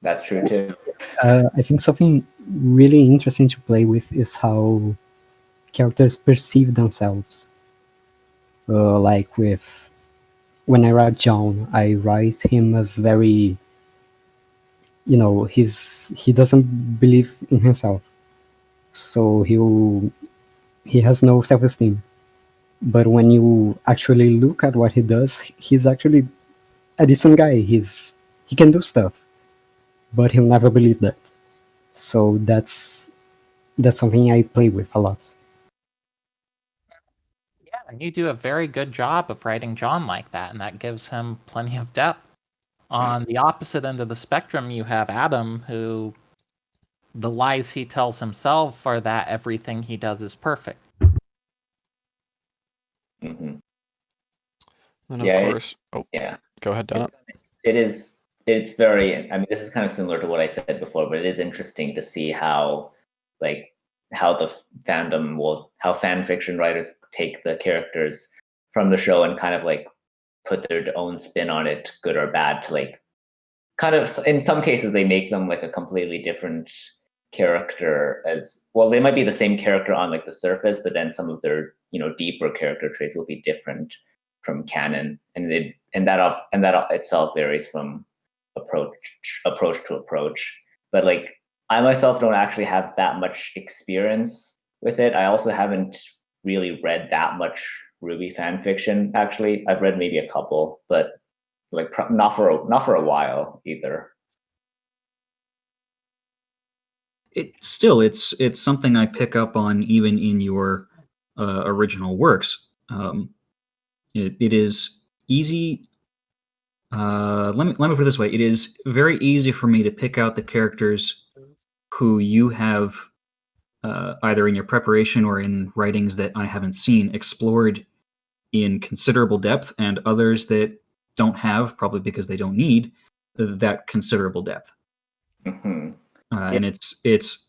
that's true too. I think something really interesting to play with is how characters perceive themselves. Like with when I write John, I write him as very, he doesn't believe in himself, so he has no self-esteem. But when you actually look at what he does, he's actually a decent guy. He can do stuff, but he'll never believe that. So that's something I play with a lot. Yeah, and you do a very good job of writing John like that, and that gives him plenty of depth. On the opposite end of the spectrum, you have Adam, who the lies he tells himself are that everything he does is perfect. Mm-hmm. Then of course, yeah, go ahead, Donna. It's very, I mean, this is kind of similar to what I said before, but it is interesting to see how the fandom how fan fiction writers take the characters from the show and kind of like put their own spin on it, good or bad, to like kind of, in some cases they make them like a completely different character. As well, they might be the same character on like the surface, but then some of their deeper character traits will be different from canon, and that itself varies from approach to approach. But like, I myself don't actually have that much experience with it. I also haven't really read that much RWBY fan fiction. Actually, I've read maybe a couple, but like not for a while either. It's something I pick up on even in your original works. It is easy. Let me put it this way: it is very easy for me to pick out the characters who you have either in your preparation or in writings that I haven't seen explored in considerable depth, and others that don't have, probably because they don't need that considerable depth. Mm-hmm. And it's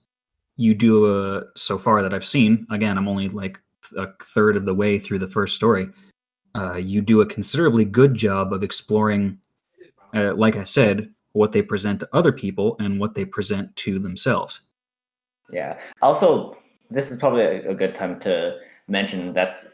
you do so far that I've seen. Again, I'm only like a third of the way through the first story. You do a considerably good job of exploring, like I said, what they present to other people and what they present to themselves. Yeah. Also, this is probably a good time to mention that's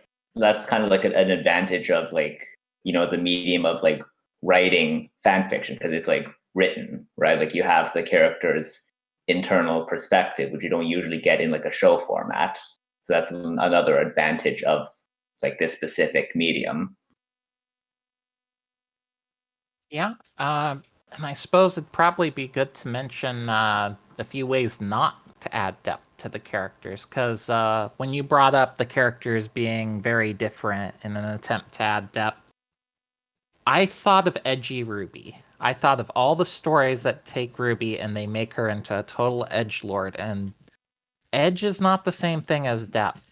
kind of like an advantage of like the medium of like writing fan fiction, because it's like written, right? Like you have the character's internal perspective, which you don't usually get in like a show format. So that's another advantage of like this specific medium. Yeah, and I suppose it'd probably be good to mention a few ways not to add depth to the characters, because when you brought up the characters being very different in an attempt to add depth, I thought of edgy RWBY. I thought of all the stories that take RWBY and they make her into a total edgelord, and edge is not the same thing as depth.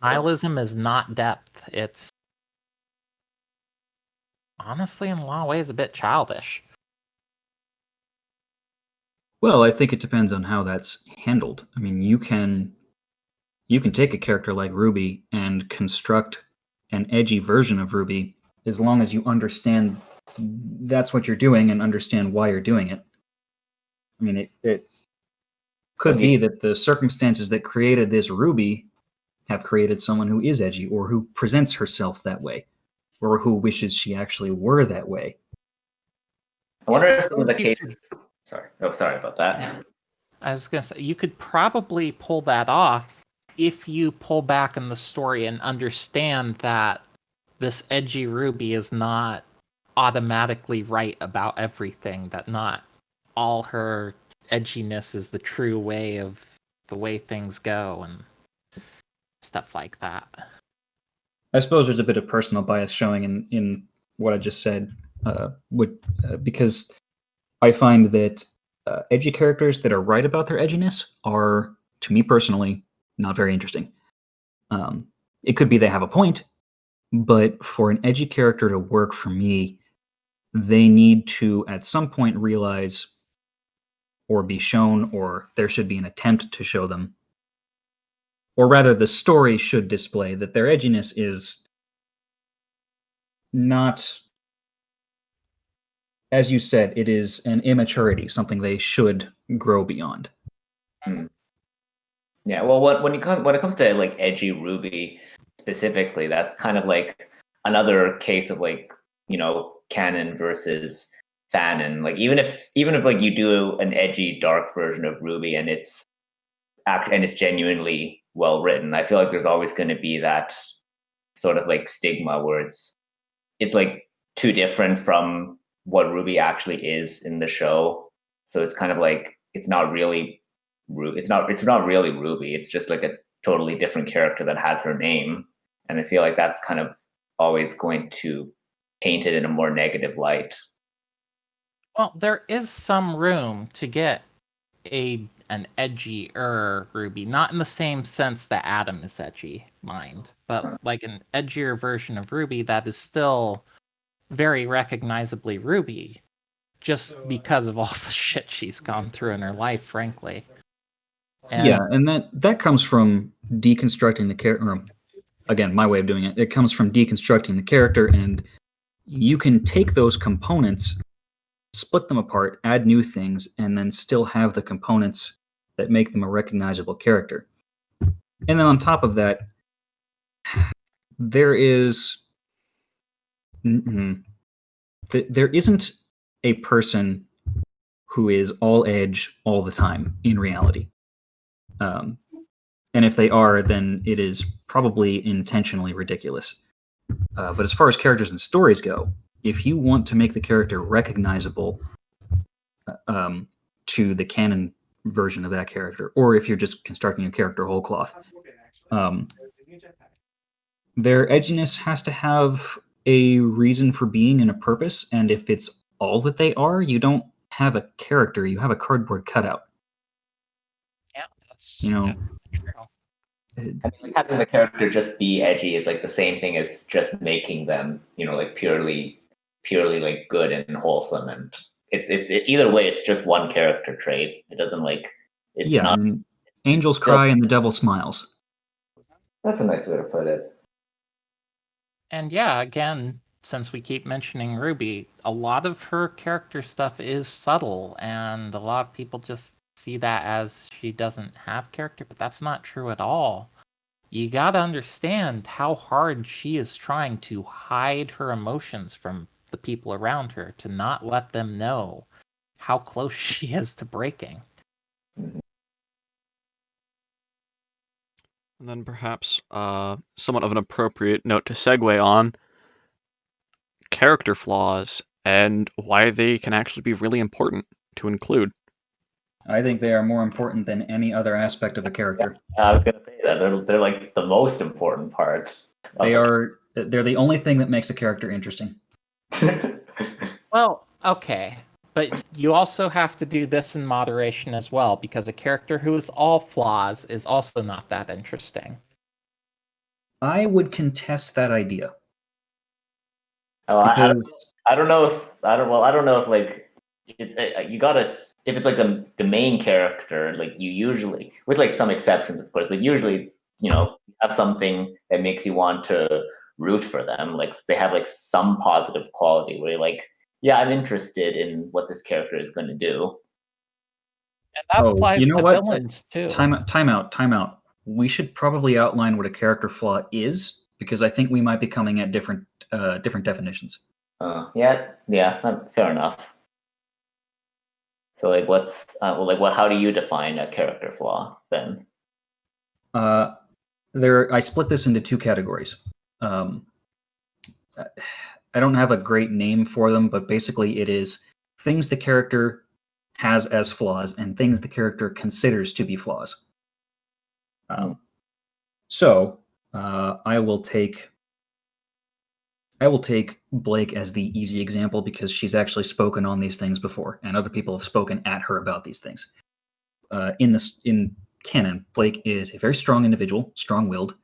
Nihilism is not depth. It's honestly, in a lot of ways, a bit childish. Well, I think it depends on how that's handled. I mean, you can take a character like RWBY and construct an edgy version of RWBY as long as you understand that's what you're doing and understand why you're doing it. I mean, it could be that the circumstances that created this RWBY have created someone who is edgy or who presents herself that way or who wishes she actually were that way. I wonder if some of the cases. Sorry about that. Yeah. I was gonna say, you could probably pull that off if you pull back in the story and understand that this edgy RWBY is not automatically right about everything, that not all her edginess is the true way of the way things go and stuff like that. I suppose there's a bit of personal bias showing in what I just said, because I find that edgy characters that are right about their edginess are, to me personally, not very interesting. It could be they have a point, but for an edgy character to work for me, they need to at some point realize or be shown, or there should be an attempt to show them, or rather the story should display that their edginess is not, as you said, it is an immaturity, something they should grow beyond. Yeah, well, when it comes to like edgy Ruby specifically, that's kind of like another case of like, canon versus fanon. Like even if like you do an edgy dark version of Ruby and it's genuinely well written, I feel like there's always going to be that sort of like stigma where it's like too different from what Ruby actually is in the show. So it's kind of like it's not really really Ruby. It's just like a totally different character that has her name. And I feel like that's kind of always going to paint it in a more negative light. Well, there is some room to get an edgier Ruby, not in the same sense that Adam is edgy, mind, but like an edgier version of Ruby that is still very recognizably Ruby, just because of all the shit she's gone through in her life, frankly. And that comes from deconstructing the character. Again, my way of doing it. It comes from deconstructing the character, and you can take those components, split them apart, add new things, and then still have the components that make them a recognizable character. And then on top of that, there isn't a person who is all edge all the time in reality. And if they are, then it is probably intentionally ridiculous. But as far as characters and stories go, if you want to make the character recognizable to the canon version of that character, or if you're just constructing a character whole cloth, their edginess has to have a reason for being and a purpose. And if it's all that they are, you don't have a character, you have a cardboard cutout. Yeah, that's true. I mean, like having the character just be edgy is like the same thing as just making them, like purely like good and wholesome. And either way, it's just one character trait. It doesn't like it's not. And angels cry and the devil smiles. That's a nice way to put it. And yeah, again, since we keep mentioning Ruby, a lot of her character stuff is subtle, and a lot of people just see that as she doesn't have character, but that's not true at all. You gotta understand how hard she is trying to hide her emotions from the people around her, to not let them know how close she is to breaking. And then perhaps somewhat of an appropriate note to segue on, character flaws and why they can actually be really important to include. I think they are more important than any other aspect of a character. I was gonna say that they're like the most important part. They're the only thing that makes a character interesting. Well, okay, but you also have to do this in moderation as well, because a character who is all flaws is also not that interesting. I would contest that idea. Oh, I don't know if like it's you gotta, if it's like the main character, like you usually, with like some exceptions of course, but usually have something that makes you want to root for them. Like they have like some positive quality where you're like, yeah, I'm interested in what this character is going to do. And that applies to villains too. Time out. We should probably outline what a character flaw is, because I think we might be coming at different definitions. Yeah, fair enough. So like, how do you define a character flaw then? I split this into two categories. I don't have a great name for them, but basically it is things the character has as flaws and things the character considers to be flaws. So I will take I will take Blake as the easy example because she's actually spoken on these things before, and other people have spoken at her about these things. In canon, Blake is a very strong individual, strong-willed,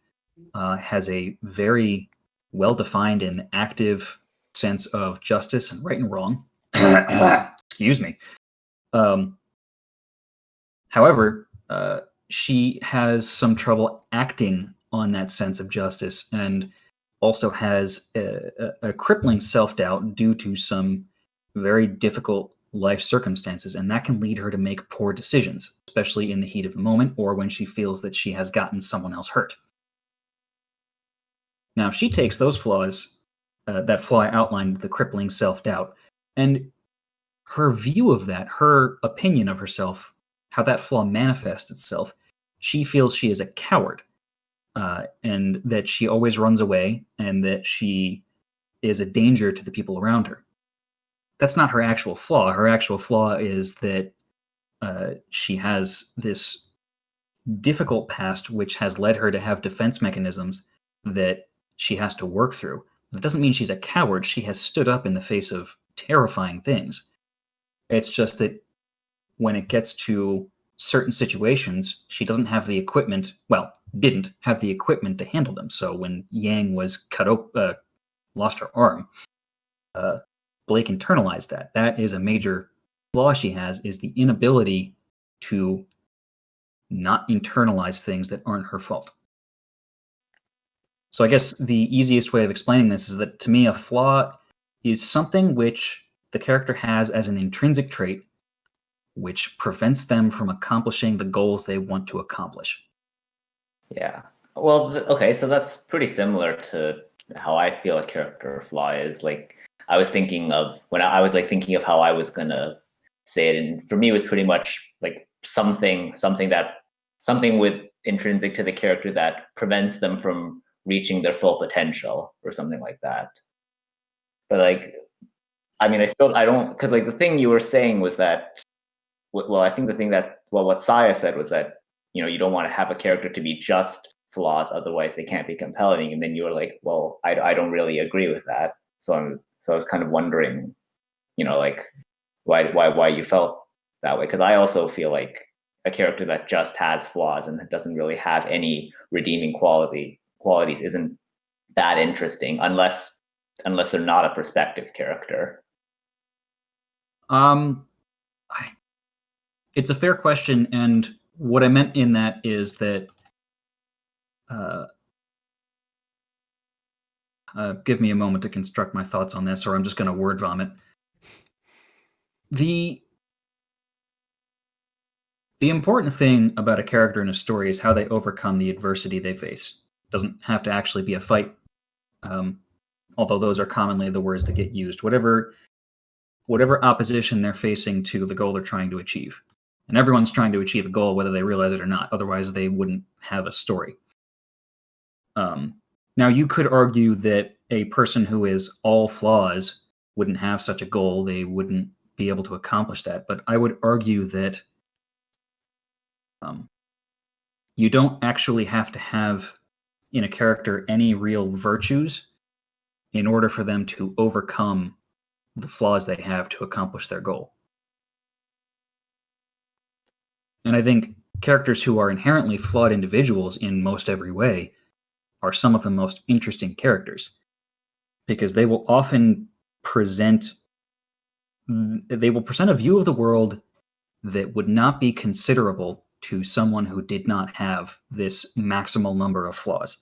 has a very well-defined and active sense of justice and right and wrong. Excuse me. However, she has some trouble acting on that sense of justice, and also has a crippling self-doubt due to some very difficult life circumstances, and that can lead her to make poor decisions, especially in the heat of the moment or when she feels that she has gotten someone else hurt. Now, she takes those flaws, that flaw I outlined, the crippling self-doubt, and her view of that, her opinion of herself, how that flaw manifests itself, she feels she is a coward. And that she always runs away, and that she is a danger to the people around her. That's not her actual flaw. Her actual flaw is that she has this difficult past which has led her to have defense mechanisms that she has to work through. It doesn't mean she's a coward. She has stood up in the face of terrifying things. It's just that when it gets to certain situations, she doesn't have the equipment, didn't have the equipment to handle them. So when Yang was lost her arm, Blake internalized that. That is a major flaw she has, is the inability to not internalize things that aren't her fault. So I guess the easiest way of explaining this is that, to me, a flaw is something which the character has as an intrinsic trait which prevents them from accomplishing the goals they want to accomplish. Yeah. Well, okay, so that's pretty similar to how I feel a character flaw is. Like, I was thinking of when I was like thinking of how I was gonna say it, and for me, it was pretty much like something with intrinsic to the character that prevents them from reaching their full potential, or something like that. But like, I mean, I don't, because like the thing you were saying was that, well, I think the thing that, well, what Psiah said was that, you don't want to have a character to be just flaws, otherwise they can't be compelling. And then you were like, well, I don't really agree with that. So I was kind of wondering, like why you felt that way. Because I also feel like a character that just has flaws and that doesn't really have any redeeming qualities isn't that interesting unless they're not a perspective character. It's a fair question, and what I meant in that is that give me a moment to construct my thoughts on this, or I'm just going to word vomit. The important thing about a character in a story is how they overcome the adversity they face. It doesn't have to actually be a fight, although those are commonly the words that get used. Whatever opposition they're facing to the goal they're trying to achieve. And everyone's trying to achieve a goal whether they realize it or not. Otherwise, they wouldn't have a story. Now, you could argue that a person who is all flaws wouldn't have such a goal. They wouldn't be able to accomplish that. But I would argue that you don't actually have to have in a character any real virtues in order for them to overcome the flaws they have to accomplish their goal. And I think characters who are inherently flawed individuals in most every way are some of the most interesting characters, because they will often present a view of the world that would not be considerable to someone who did not have this maximal number of flaws.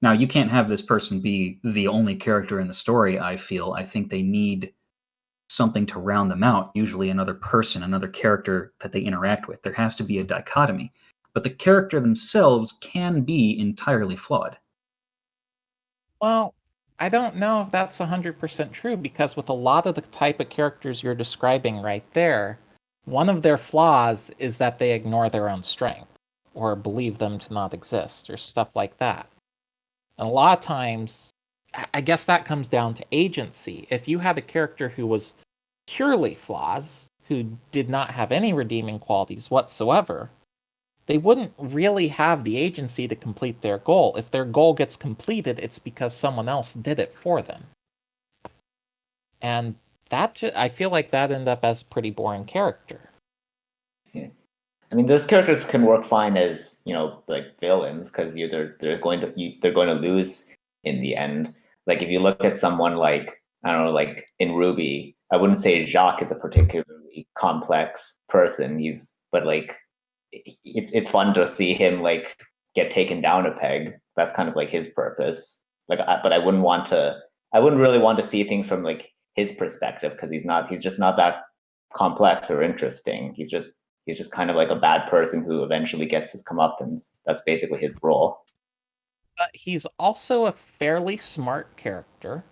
Now, you can't have this person be the only character in the story, I feel. I think they need something to round them out, usually another person, another character that they interact with. There has to be a dichotomy. But the character themselves can be entirely flawed. Well, I don't know if that's 100% true, because with a lot of the type of characters you're describing right there, one of their flaws is that they ignore their own strength or believe them to not exist or stuff like that. And a lot of times, I guess that comes down to agency. If you had a character who was purely flaws, who did not have any redeeming qualities whatsoever, they wouldn't really have the agency to complete their goal. If their goal gets completed, it's because someone else did it for them. And I feel like that ended up as a pretty boring character. Yeah. I mean, those characters can work fine as like villains because they're going to lose in the end. Like if you look at someone like I don't know, like in RWBY, I wouldn't say Jacques is a particularly complex person. But like it's fun to see him like get taken down a peg. That's kind of like his purpose. But I wouldn't really want to see things from like his perspective because he's just not that complex or interesting. He's just kind of like a bad person who eventually gets his comeuppance. That's basically his role. But he's also a fairly smart character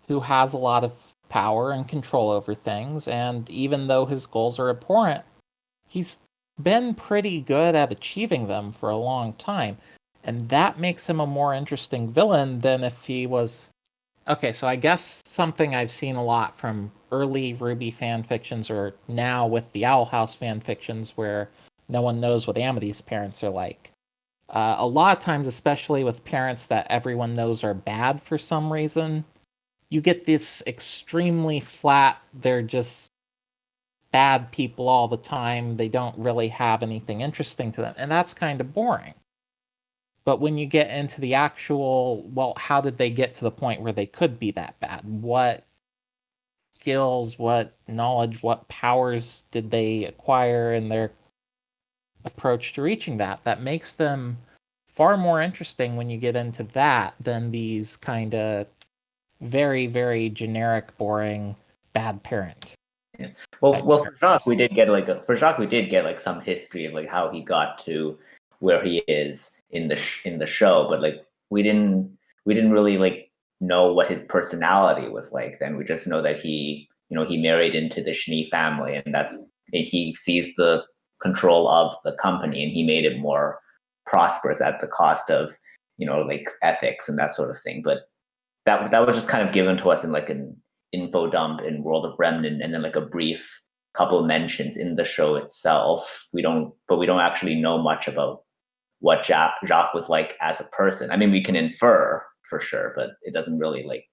who has a lot of power and control over things, and even though his goals are abhorrent, he's been pretty good at achieving them for a long time. And that makes him a more interesting villain than if he was. Okay, so I guess something I've seen a lot from early RWBY fan fictions, or now with the Owl House fan fictions, where no one knows what Amity's parents are like. A lot of times, especially with parents that everyone knows are bad for some reason, you get this extremely flat, they're just bad people all the time. They don't really have anything interesting to them. And that's kind of boring. But when you get into the actual, well, how did they get to the point where they could be that bad? What skills, what knowledge, what powers did they acquire in their approach to reaching that? That makes them far more interesting when you get into that than these kind of very, very generic, boring, bad parent. Yeah. Well, for Jacques, we did get like some history of like how he got to where he is in the show, but like we didn't really like know what his personality was like. Then we just know that he married into the Schnee family, and he seized the control of the company, and he made it more prosperous at the cost of like ethics and that sort of thing. But that was just kind of given to us in like an info dump in World of Remnant, and then like a brief couple mentions in the show itself. We don't actually know much about what Jacques was like as a person. I mean, we can infer for sure, but it doesn't really like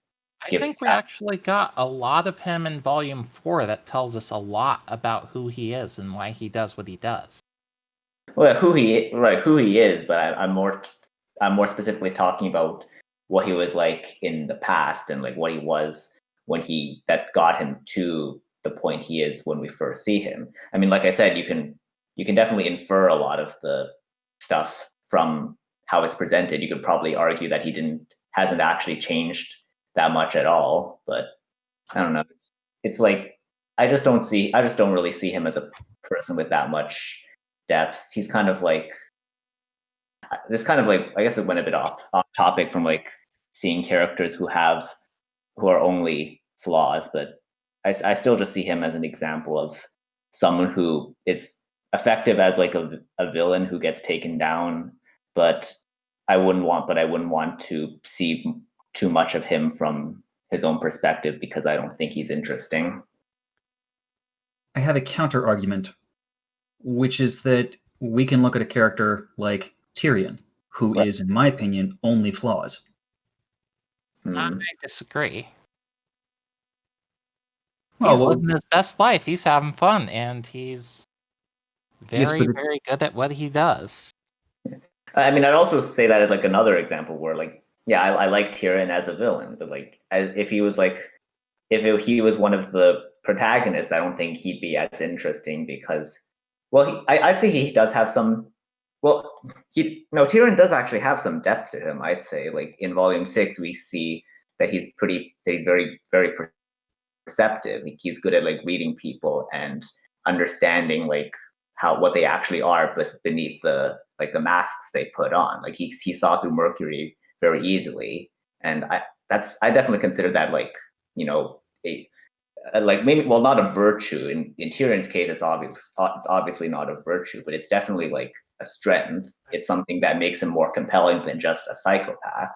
I give. think we actually got a lot of him in Volume 4 that tells us a lot about who he is and why he does what he does. Well, who he is, but I'm more specifically talking about what he was like in the past and like what he was that got him to the point he is when we first see him. I mean, like I said, you can definitely infer a lot of the stuff from how it's presented. You could probably argue that hasn't actually changed that much at all, but I don't know. It's like I just don't really see him as a person with that much depth. He's kind of like I guess it went a bit off topic from like seeing characters who are only flaws, but I still just see him as an example of someone who is effective as like a villain who gets taken down, but I wouldn't want to see too much of him from his own perspective because I don't think he's interesting. I have a counter argument, which is that we can look at a character like Tyrion, who is, in my opinion, only flaws. I disagree. Well, He's living his best life. He's having fun, and he's very, very good at what he does. I mean, I'd also say that as like another example where like, yeah, I like Tyrion as a villain, but like if he was he was one of the protagonists, I don't think he'd be as interesting because, well, I'd say he does have some. Well, Tyrion does actually have some depth to him. I'd say, like in Volume 6, we see that he's very, very perceptive. He's good at like reading people and understanding like what they actually are beneath the masks they put on. Like he saw through Mercury very easily, and I definitely consider that like like maybe, well, not a virtue. In Tyrion's case, it's obviously not a virtue, but it's definitely like a strength. It's something that makes him more compelling than just a psychopath.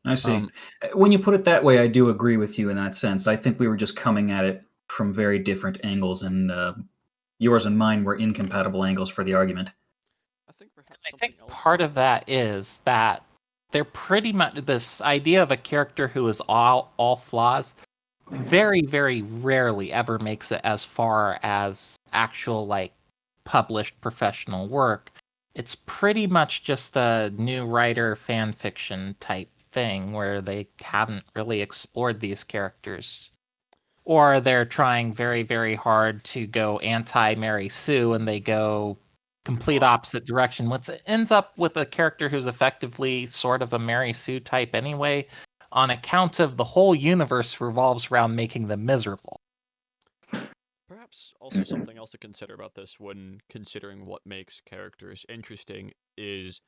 I see. When you put it that way, I do agree with you in that sense. I think we were just coming at it from very different angles, and yours and mine were incompatible angles for the argument. I think part of that is that they're pretty much this idea of a character who is all flaws. Very, very rarely ever makes it as far as actual like published professional work. It's pretty much just a new writer fan fiction type thing where they haven't really explored these characters. Or they're trying very, very hard to go anti Mary Sue and they go complete opposite direction, which ends up with a character who's effectively sort of a Mary Sue type anyway, on account of the whole universe revolves around making them miserable. Perhaps also something else to consider about this when considering what makes characters interesting is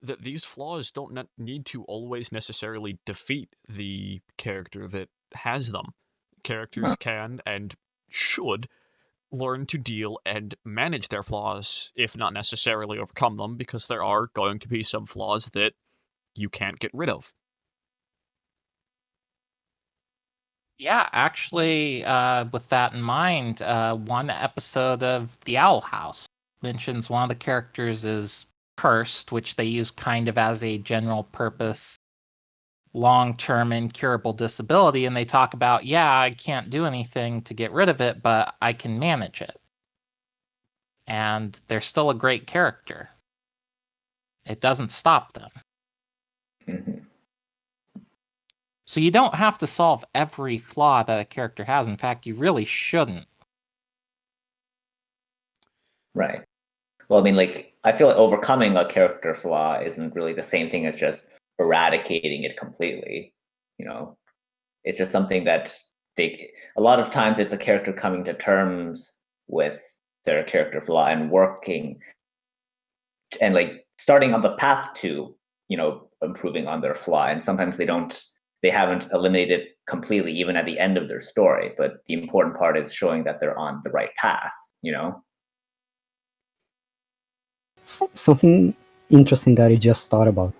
that these flaws don't need to always necessarily defeat the character that has them. Characters can and should learn to deal and manage their flaws, if not necessarily overcome them, because there are going to be some flaws that you can't get rid of. Yeah, actually, with that in mind, one episode of The Owl House mentions one of the characters is cursed, which they use kind of as a general purpose long-term incurable disability, and they talk about, yeah, I can't do anything to get rid of it, but I can manage it. And they're still a great character. It doesn't stop them. So you don't have to solve every flaw that a character has. In fact, you really shouldn't. Right. Well, I mean, like, I feel like overcoming a character flaw isn't really the same thing as just eradicating it completely. You know, it's just something that a lot of times it's a character coming to terms with their character flaw and working and like starting on the path to, improving on their flaw. And sometimes they haven't eliminated it completely, even at the end of their story. But the important part is showing that they're on the right path, Something interesting that I just thought about.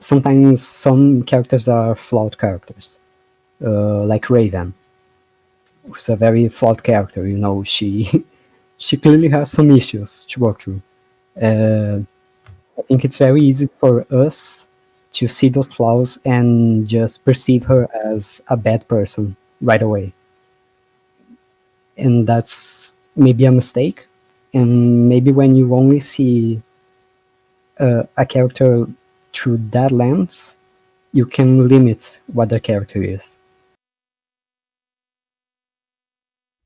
Sometimes some characters are flawed characters, like Raven, who's a very flawed character. She she clearly has some issues to work through. I think it's very easy for us to see those flaws and just perceive her as a bad person right away. And that's maybe a mistake. And maybe when you only see a character through that lens, you can limit what the character is.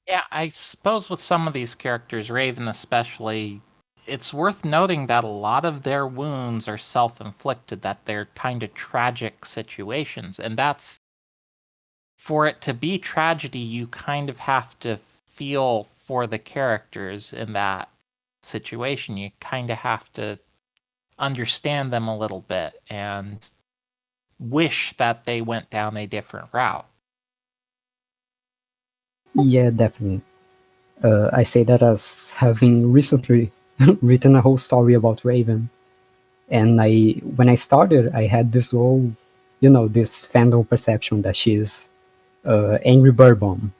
Yeah, I suppose with some of these characters, Raven especially, it's worth noting that a lot of their wounds are self-inflicted, that they're kind of tragic situations. And that's, for it to be tragedy, you kind of have to feel for the characters in that situation. You kind of have to understand them a little bit and wish that they went down a different route. Yeah, definitely. I say that as having recently written a whole story about Raven. And when I started, I had this whole, this fandom perception that she's angry bird bomb.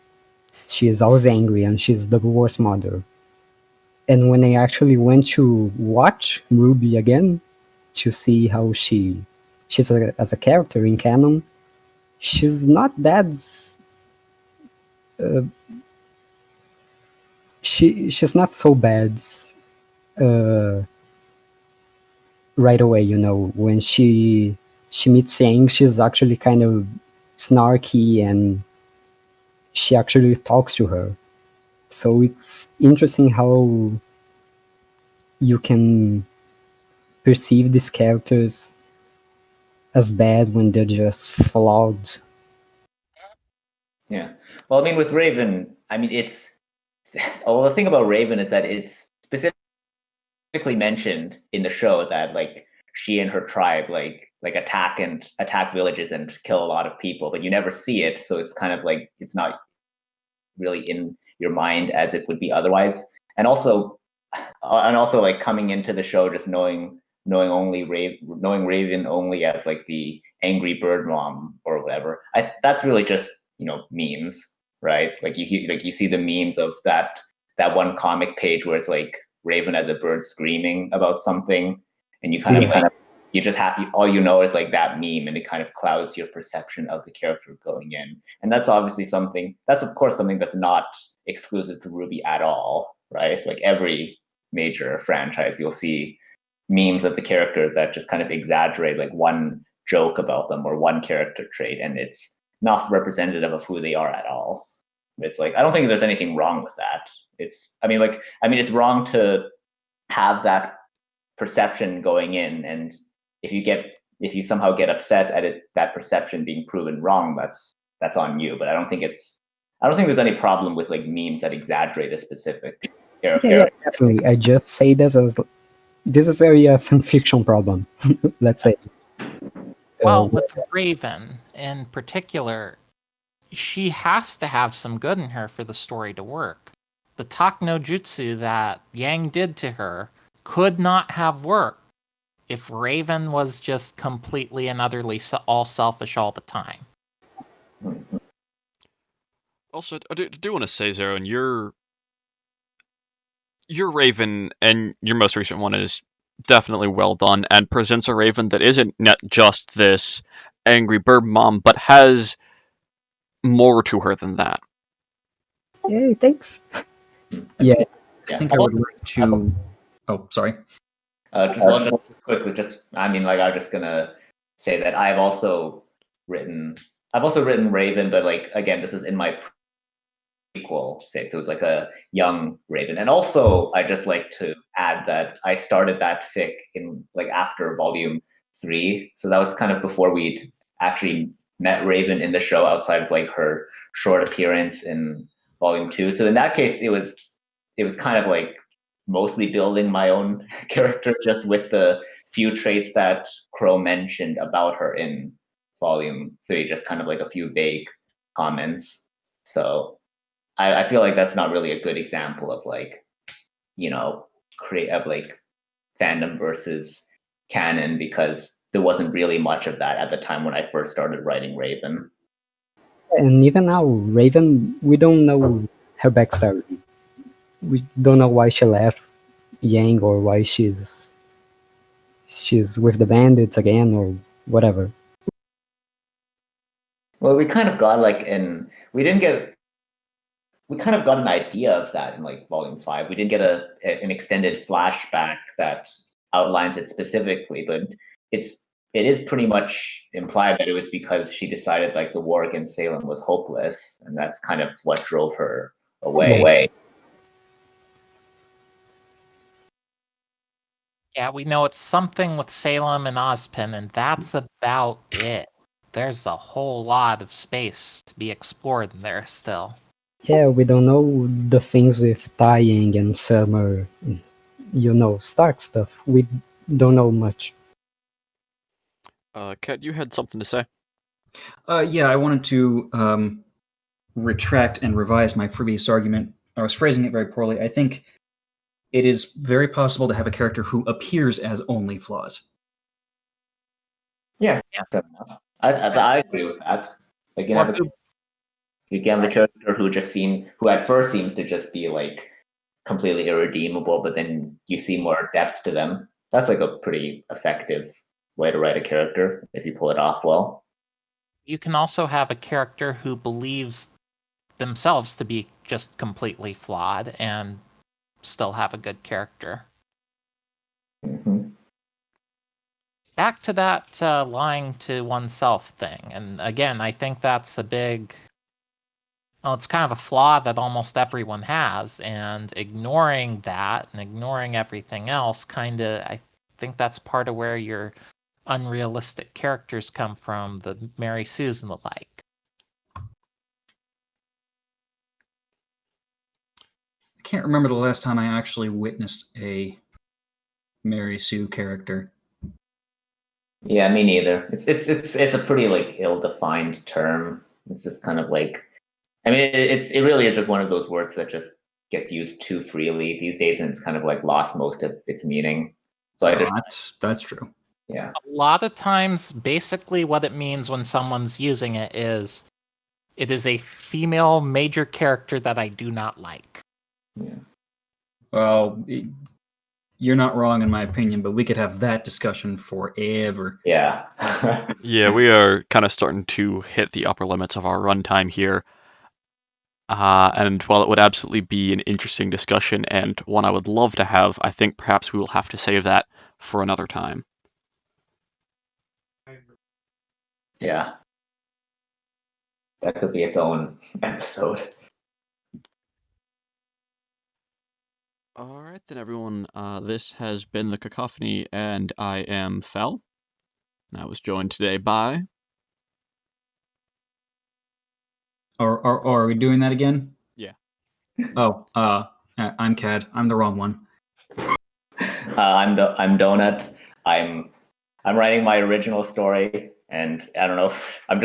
She is always angry and she's the worst mother. And when I actually went to watch RWBY again to see how she's as a character in canon, she's not that. She's not so bad right away. When she meets Yang, she's actually kind of snarky and she actually talks to her. So it's interesting how you can perceive these characters as bad when they're just flawed. Yeah. Well, I mean, with Raven, I mean, the thing about Raven is that it's specifically mentioned in the show that like she and her tribe like attack villages and kill a lot of people, but you never see it, so it's kind of like it's not really in your mind as it would be otherwise. And also like coming into the show just knowing Raven only as like the angry bird mom or whatever. That's really just memes, right? Like you see the memes of that one comic page where it's like Raven as a bird screaming about something, and you kind of you just have all you know is like that meme, and it kind of clouds your perception of the character going in. And that's obviously that's of course something that's not exclusive to RWBY at all, right? Like every major franchise, you'll see memes of the characters that just kind of exaggerate like one joke about them or one character trait, and it's not representative of who they are at all. It's like I don't think there's anything wrong with that. It's it's wrong to have that perception going in, and if you somehow get upset at that perception being proven wrong, that's on you. But I don't think there's any problem with like memes that exaggerate a specific character. Yeah, definitely. I just say this is very a fan fiction problem. Let's say. Well, with Raven in particular, she has to have some good in her for the story to work. The Tak no Jutsu that Yang did to her could not have worked if Raven was just completely and utterly all selfish all the time. Also, I do want to say, Zeroan, your Raven and your most recent one is definitely well done and presents a Raven that isn't not just this angry bird mom, but has more to her than that. Hey, thanks. Yeah. I think I would like to. Oh, sorry. Just quickly, I was just gonna say that I've also written Raven, but like again, this was in my prequel fic. So it was like a young Raven, and also I just like to add that I started that fic in like after volume 3, so that was kind of before we'd actually met Raven in the show outside of like her short appearance in volume 2. So in that case, it was kind of like mostly building my own character just with the few traits that Crow mentioned about her in volume 3, just kind of like a few vague comments. So I feel like that's not really a good example of like, like fandom versus canon, because there wasn't really much of that at the time when I first started writing Raven. And even now, Raven, we don't know her backstory. We don't know why she left Yang or why she's with the bandits again or whatever. Well, we kind of got we kind of got an idea of that in like volume 5. We didn't get an extended flashback that outlines it specifically, but it is pretty much implied that it was because she decided like the war against Salem was hopeless, and that's kind of what drove her away. Yeah, we know it's something with Salem and Ozpin, and that's about it. There's a whole lot of space to be explored in there still. Yeah, we don't know the things with Tying and Summer, Stark stuff. We don't know much. Kat, you had something to say? Yeah, I wanted to retract and revise my previous argument. I was phrasing it very poorly. I think it is very possible to have a character who appears as only flaws. Yeah. I agree with that. Like you can have a character who at first seems to just be like completely irredeemable, but then you see more depth to them. That's like a pretty effective way to write a character if you pull it off well. You can also have a character who believes themselves to be just completely flawed and still have a good character. Mm-hmm. Back to that lying to oneself thing. And again, I think that's it's kind of a flaw that almost everyone has. And ignoring that and ignoring everything else I think that's part of where your unrealistic characters come from, the Mary Sues and the like. I can't remember the last time I actually witnessed a Mary Sue character. Yeah, me neither. It's a pretty like ill-defined term. It's just kind of like, it really is just one of those words that just gets used too freely these days, and it's kind of like lost most of its meaning. So that's true. Yeah. A lot of times, basically what it means when someone's using it is a female major character that I do not like. Yeah. Well, you're not wrong in my opinion, but we could have that discussion forever. Yeah. Yeah, we are kind of starting to hit the upper limits of our runtime here. And while it would absolutely be an interesting discussion and one I would love to have, I think perhaps we will have to save that for another time. Yeah. That could be its own episode. All right, then, everyone. This has been the Cacawphony, and I am Fel. And I was joined today by. Or are we doing that again? Yeah. Oh, I'm Cad. I'm the wrong one. I'm Donut. I'm writing my original story, and I don't know if I'm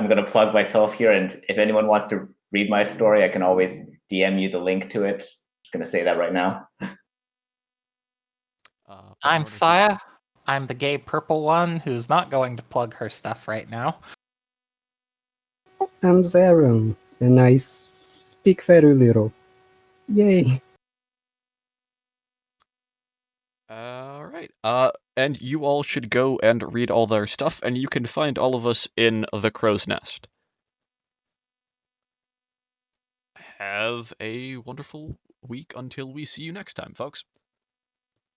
gonna plug myself here. And if anyone wants to read my story, I can always DM you the link to it. Just gonna say that right now. I'm Psiah. I'm the gay purple one who's not going to plug her stuff right now. I'm Zeroan, and I speak very little. Yay! All right. And you all should go and read all their stuff, and you can find all of us in the Crow's Nest. Have a wonderful week until we see you next time, folks.